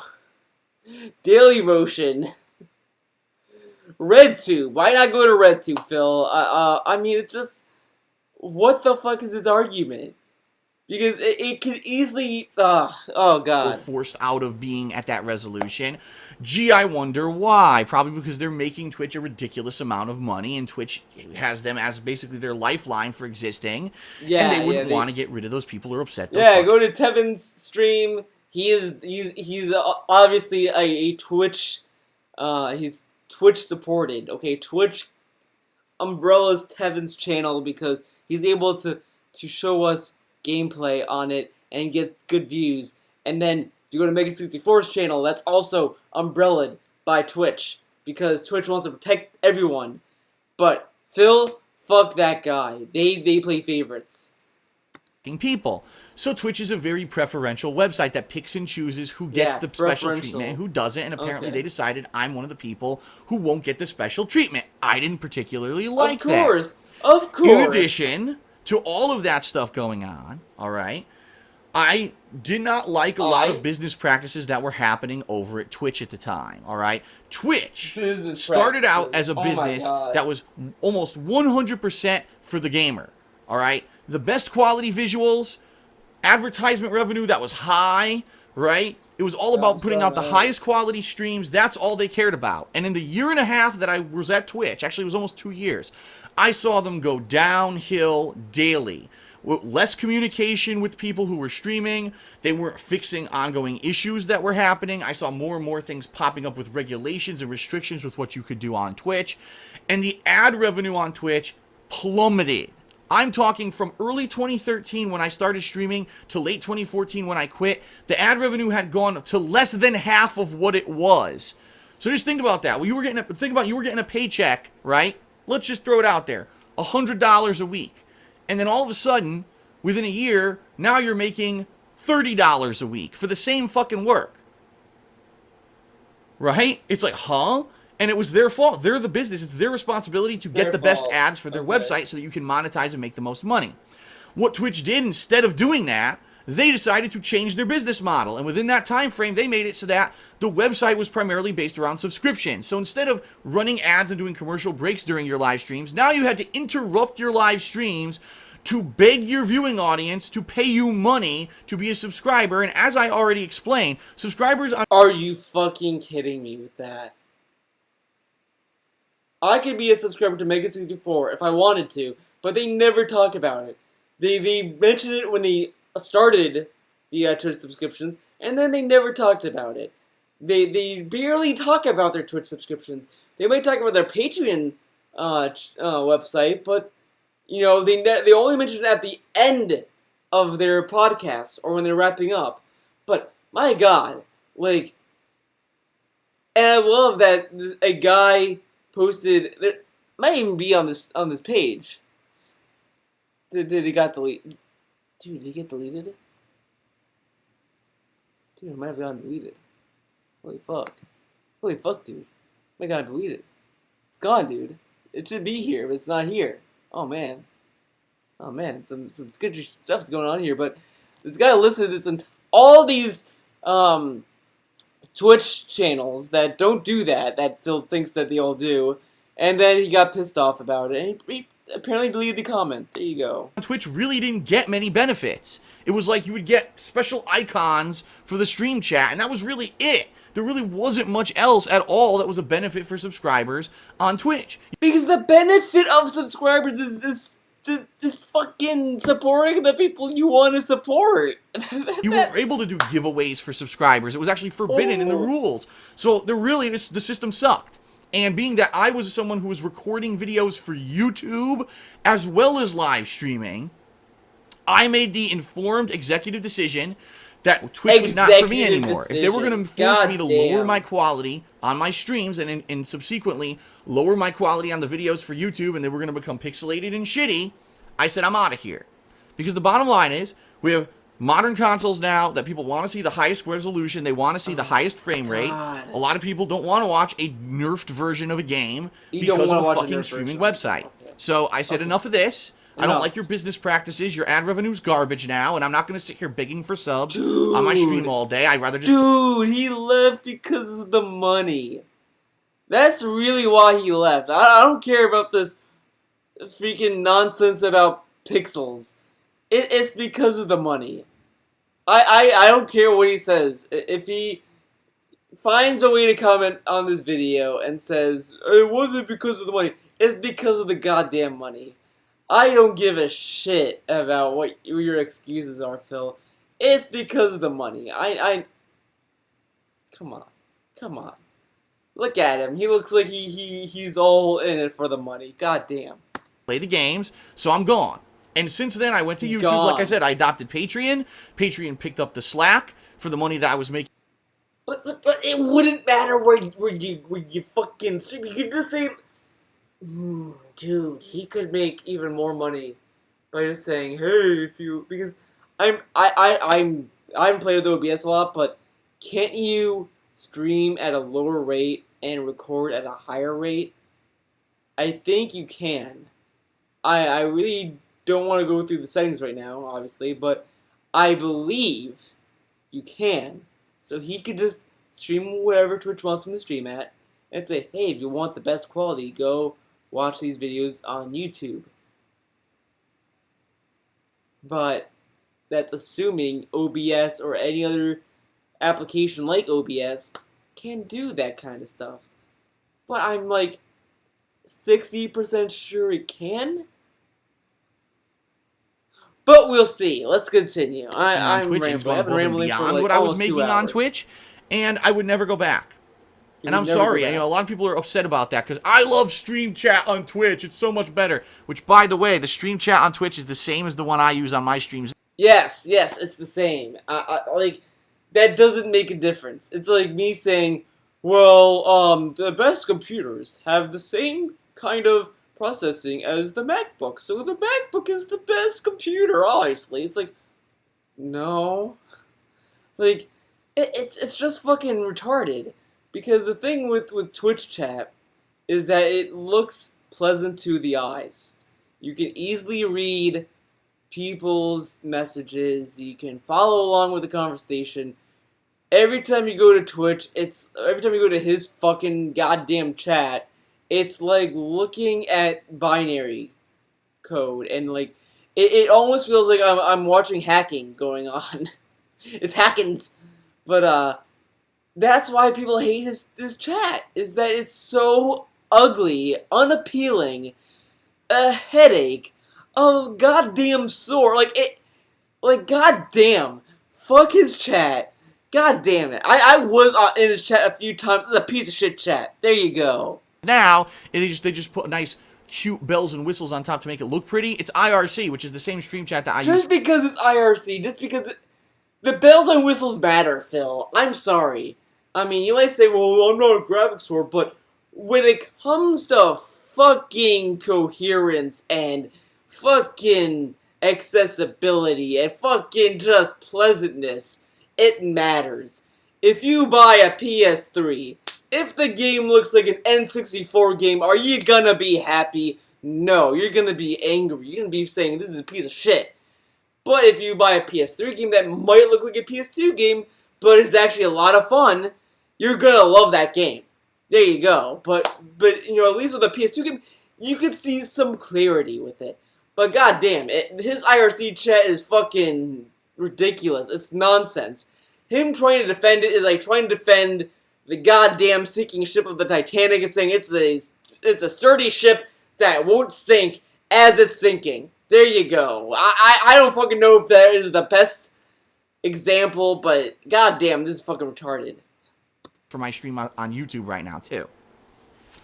Dailymotion, RedTube? Why not go to RedTube, Phil? I mean, it's just... What the fuck is his argument? Because it could easily... oh, God. Forced out of being at that resolution. Gee, I wonder why. Probably because they're making Twitch a ridiculous amount of money, and Twitch has them as basically their lifeline for existing. Yeah, and they wouldn't want to get rid of those people who are upset. Yeah, go to Tevin's stream. He's obviously a Twitch... he's Twitch supported. Okay, Twitch umbrellas Tevin's channel because he's able to show us gameplay on it and get good views. And then if you go to Mega64's channel, that's also umbrellaed by Twitch because Twitch wants to protect everyone. But Phil, fuck that guy. They play favorites. People. So Twitch is a very preferential website that picks and chooses who gets the special treatment and who doesn't, and apparently they decided I'm one of the people who won't get the special treatment. I didn't particularly like that. Of course. Of course. In addition to all of that stuff going on, all right, I did not like a lot of business practices that were happening over at Twitch at the time, all right? Twitch started out as a business that was almost 100% for the gamer, all right? The best quality visuals, advertisement revenue that was high, right? It was all about putting out the highest quality streams. That's all they cared about. And in the year and a half that I was at Twitch, actually it was almost 2 years, I saw them go downhill daily. Less communication with people who were streaming. They weren't fixing ongoing issues that were happening. I saw more and more things popping up with regulations and restrictions with what you could do on Twitch. And the ad revenue on Twitch plummeted. I'm talking from early 2013 when I started streaming to late 2014 when I quit. The ad revenue had gone to less than half of what it was. So just think about that. Well, you were getting a paycheck, right? Let's just throw it out there. $100 a week. And then all of a sudden, within a year, now you're making $30 a week for the same fucking work. Right? It's like, huh? And it was their fault. They're the business. It's their responsibility to get the best ads for their website so that you can monetize and make the most money. What Twitch did, instead of doing that, they decided to change their business model. And within that time frame, they made it so that the website was primarily based around subscription. So instead of running ads and doing commercial breaks during your live streams, now you had to interrupt your live streams to beg your viewing audience to pay you money to be a subscriber. And as I already explained, subscribers on... Are you fucking kidding me with that? I could be a subscriber to Mega64 if I wanted to, but they never talk about it. They mentioned it when they started the Twitch subscriptions, and then they never talked about it. They barely talk about their Twitch subscriptions. They might talk about their Patreon website, but you know they only mention it at the end of their podcast or when they're wrapping up. But my God, like, and I love that a guy posted. It might even be on this page. Did it got deleted? Dude, did it get deleted? Dude, it might have gotten deleted. Holy fuck. Holy fuck, dude. It might have gotten deleted. It's gone, dude. It should be here, but it's not here. Oh, man. Oh, man. Some sketchy stuff's going on here, but this guy listed this and all these Twitch channels that don't do that still thinks that they all do, and then he got pissed off about it, and he apparently deleted the comment. There you go. Twitch really didn't get many benefits. It was like you would get special icons for the stream chat, and that was really it. There really wasn't much else at all that was a benefit for subscribers on Twitch. Because the benefit of subscribers is this fucking supporting the people you want to support. You were able to do giveaways for subscribers. It was actually forbidden in the rules. So the system sucked. And being that I was someone who was recording videos for YouTube as well as live streaming, I made the informed executive decision that Twitch was not for me anymore. If they were going to force me to lower my quality on my streams and subsequently lower my quality on the videos for YouTube and they were going to become pixelated and shitty, I said I'm out of here. Because the bottom line is, we have modern consoles now that people want to see the highest resolution, they want to see the highest frame rate. A lot of people don't want to watch a nerfed version of a game because of a fucking streaming website. So I said enough of this. I don't like your business practices. Your ad revenue's garbage now, and I'm not going to sit here begging for subs on my stream all day. I'd rather just... Dude, he left because of the money. That's really why he left. I don't care about this freaking nonsense about pixels. It's because of the money. I don't care what he says. If he finds a way to comment on this video and says, it wasn't because of the money, it's because of the goddamn money. I don't give a shit about what your excuses are, Phil. It's because of the money. Come on. Look at him. He looks like he's all in it for the money. God damn. Play the games, so I'm gone. And since then, I went to YouTube. Gone. Like I said, I adopted Patreon. Patreon picked up the slack for the money that I was making. But it wouldn't matter where you fucking stream. You could just say, dude, he could make even more money by just saying, hey, if you, because I'm playing with OBS a lot, but can't you stream at a lower rate and record at a higher rate? I think you can. I really don't want to go through the settings right now, obviously, but I believe you can. So he could just stream wherever Twitch wants him to stream at, and say, hey, if you want the best quality, go watch these videos on YouTube. But that's assuming OBS or any other application like OBS can do that kind of stuff. But I'm like 60% sure it can. But we'll see. Let's continue. I'm Twitch rambling. I've been above and rambling for beyond like what I was almost 2 making on hours. Twitch, and I would never go back. You And I'm would never go sorry, back. a lot of people are upset about that because I love stream chat on Twitch. It's so much better. Which, by the way, the stream chat on Twitch is the same as the one I use on my streams. Yes, it's the same. Like, that doesn't make a difference. It's like me saying, well, the best computers have the same kind of processing as the MacBook, so the MacBook is the best computer, obviously. It's like, no. Like, it's just fucking retarded. Because the thing with Twitch chat is that it looks pleasant to the eyes. You can easily read people's messages. You can follow along with the conversation. Every time you go to Twitch, every time you go to his fucking goddamn chat, it's like looking at binary code, and like it almost feels like I'm watching hacking going on. It's hackins, but that's why people hate his chat. Is that it's so ugly, unappealing, a headache, a goddamn sore. Like goddamn, fuck his chat. God damn it. I was in his chat a few times. It's a piece of shit chat. There you go. Now, they just put nice, cute bells and whistles on top to make it look pretty. It's IRC, which is the same stream chat that I use. Just because it's IRC, just because the bells and whistles matter, Phil. I'm sorry. I mean, you might say, well, I'm not a graphics whore, but when it comes to fucking coherence and fucking accessibility and fucking just pleasantness, it matters. If you buy a PS3, if the game looks like an N64 game, are you gonna be happy? No, you're gonna be angry. You're gonna be saying, this is a piece of shit. But if you buy a PS3 game that might look like a PS2 game, but it's actually a lot of fun, you're gonna love that game. There you go. But you know, at least with a PS2 game, you could see some clarity with it. But goddamn, his IRC chat is fucking ridiculous. It's nonsense. Him trying to defend it is like trying to defend the goddamn sinking ship of the Titanic and saying it's a sturdy ship that won't sink as it's sinking. There you go. I don't fucking know if that is the best example, but goddamn, this is fucking retarded. For my stream on YouTube right now, too.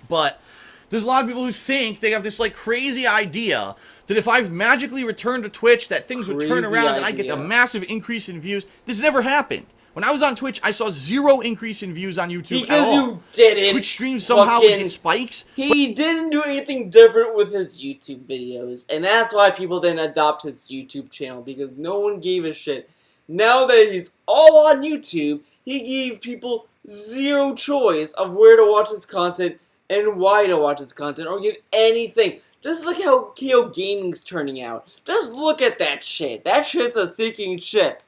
But there's a lot of people who think they have this, like, crazy idea that if I've magically returned to Twitch, that things would turn around and I get a massive increase in views. This never happened. When I was on Twitch, I saw 0 increase in views on YouTube at all. Because you didn't. Twitch streams somehow would get spikes. He didn't do anything different with his YouTube videos, and that's why people didn't adopt his YouTube channel, because no one gave a shit. Now that he's all on YouTube, he gave people 0 choice of where to watch his content and why to watch his content, or give anything. Just look how KO Gaming's turning out. Just look at that shit. That shit's a sinking ship.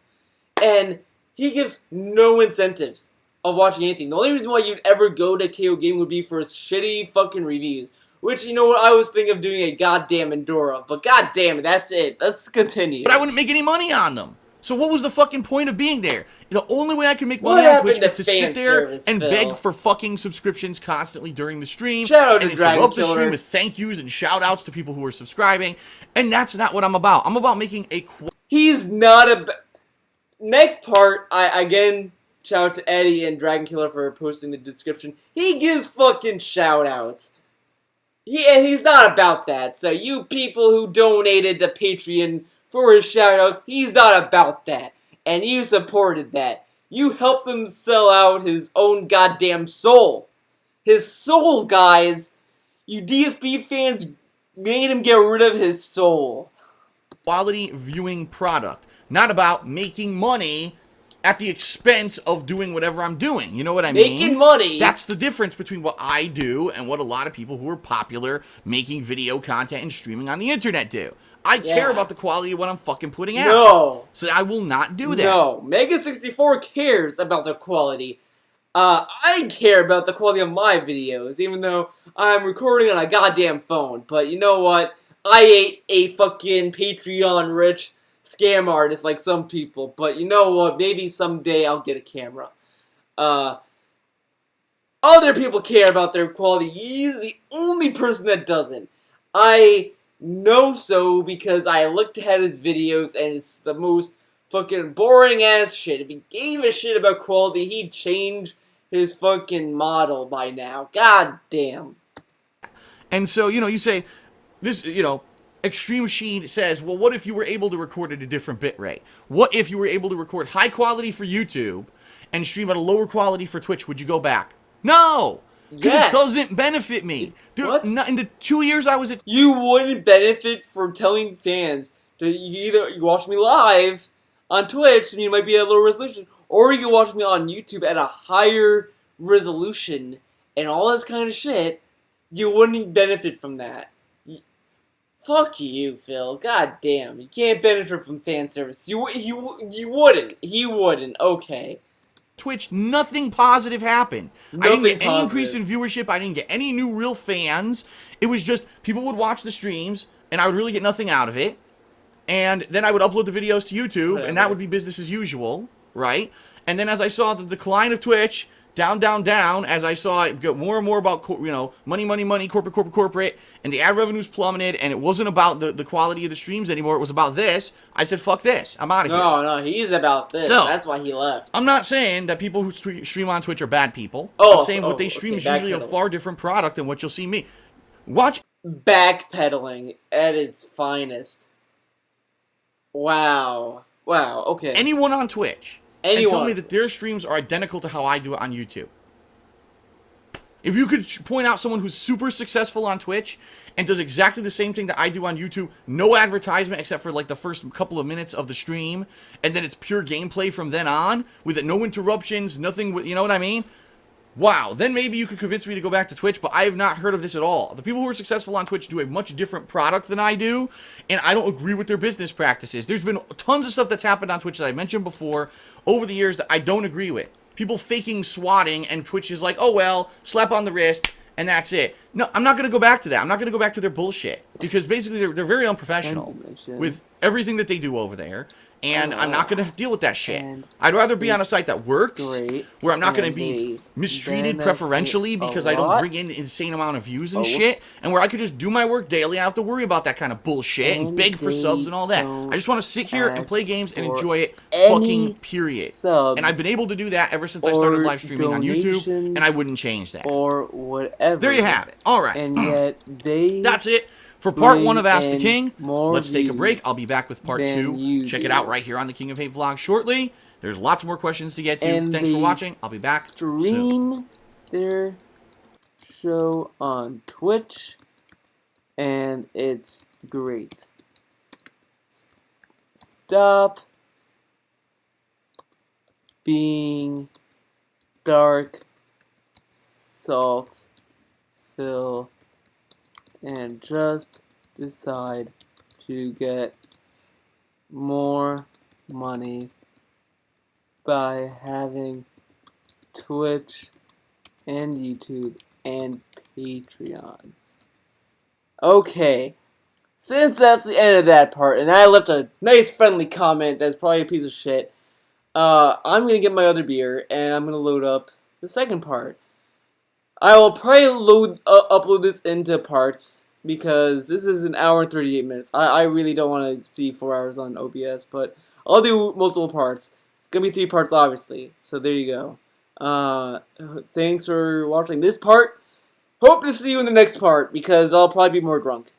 And he gives no incentives of watching anything. The only reason why you'd ever go to KO Gaming would be for his shitty fucking reviews. Which, you know what, I was thinking of doing a goddamn Endora. But goddamn it, that's it. Let's continue. But I wouldn't make any money on them. So what was the fucking point of being there? The only way I can make money on Twitch is to sit there and beg for fucking subscriptions constantly during the stream. Shout out to and interrupt the Dragon stream Killer with thank yous and shout outs to people who are subscribing. And that's not what I'm about. I'm about making a... He's not a... Next part, I again shout out to Eddie and Dragon Killer for posting the description. He gives fucking shout outs. He's not about that. So you people who donated to Patreon for his shout outs, he's not about that. And you supported that. You helped him sell out his own goddamn soul. His soul, guys. You DSP fans made him get rid of his soul. Quality viewing product. Not about making money at the expense of doing whatever I'm doing. You know what I mean? Making money. That's the difference between what I do and what a lot of people who are popular making video content and streaming on the internet do. I care about the quality of what I'm fucking putting out. No. So I will not do that. No. Mega64 cares about the quality. I care about the quality of my videos, even though I'm recording on a goddamn phone. But you know what? I ain't a fucking Patreon rich scam artist like some people. But you know what? Maybe someday I'll get a camera. Other people care about their quality. He's the only person that doesn't. I know so because I looked at his videos and it's the most fucking boring ass shit. If he gave a shit about quality, he'd change his fucking model by now. God damn. And so, you know, you say, this, you know, Extreme Sheen says, well, what if you were able to record at a different bit rate? What if you were able to record high quality for YouTube and stream at a lower quality for Twitch? Would you go back? No! Because it doesn't benefit me. Dude, What? in the 2 years I was at... You wouldn't benefit from telling fans that you watch me live on Twitch and you might be at a lower resolution, or you can watch me on YouTube at a higher resolution and all this kind of shit. You wouldn't benefit from that. Fuck you, Phil. God damn. You can't benefit from fan service. You wouldn't. He wouldn't. Okay. Twitch, nothing positive happened. I didn't get any increase positive. in viewership. I didn't get any new real fans. It was just people would watch the streams, and I would really get nothing out of it. And then I would upload the videos to YouTube, and that would be business as usual, right? And then as I saw the decline of Twitch, down, down, down, as I saw it get more and more about, you know, money, money, money, corporate, corporate, corporate, and the ad revenues plummeted, and it wasn't about the quality of the streams anymore. It was about this. I said, fuck this. I'm out of here. No, he's about this. So, that's why he left. I'm not saying that people who stream on Twitch are bad people. Oh, I'm saying what they stream is usually a far different product than what you'll see me. Watch. Backpedaling at its finest. Wow. Wow, okay. Anyone on Twitch. Anyone. And tell me that their streams are identical to how I do it on YouTube. If you could point out someone who's super successful on Twitch and does exactly the same thing that I do on YouTube, no advertisement except for like the first couple of minutes of the stream, and then it's pure gameplay from then on, with it, no interruptions, nothing, you know what I mean? Wow, then maybe you could convince me to go back to Twitch, but I have not heard of this at all. The people who are successful on Twitch do a much different product than I do, and I don't agree with their business practices. There's been tons of stuff that's happened on Twitch that I mentioned before over the years that I don't agree with. People faking swatting, and Twitch is like, oh well, slap on the wrist, and that's it. No, I'm not going to go back to that. I'm not going to go back to their bullshit, because basically they're very unprofessional with everything that they do over there. And I'm not going to deal with that shit. I'd rather be on a site that works, where I'm not going to be mistreated preferentially because I don't bring in an insane amount of views and shit, and where I could just do my work daily. I don't have to worry about that kind of bullshit and beg for subs and all that. I just want to sit here and play games and enjoy it, fucking period. And I've been able to do that ever since I started live streaming on YouTube, and I wouldn't change that. Or whatever. There you have it. All right. And yet that's it. For part 1 of Ask the King, let's take a break. I'll be back with part 2. Check it out right here on the King of Hate vlog shortly. There's lots more questions to get to. Thanks for watching. I'll be back soon. Their show on Twitch, and it's great. Stop being dark, salt, Phil, and just decide to get more money by having Twitch and YouTube and Patreon. Okay, since that's the end of that part, and I left a nice friendly comment that's probably a piece of shit, I'm gonna get my other beer and I'm gonna load up the second part. I will probably upload this into parts because this is an hour and 38 minutes. I really don't want to see 4 hours on OBS, but I'll do multiple parts. It's going to be 3 parts, obviously. So there you go. Thanks for watching this part. Hope to see you in the next part because I'll probably be more drunk.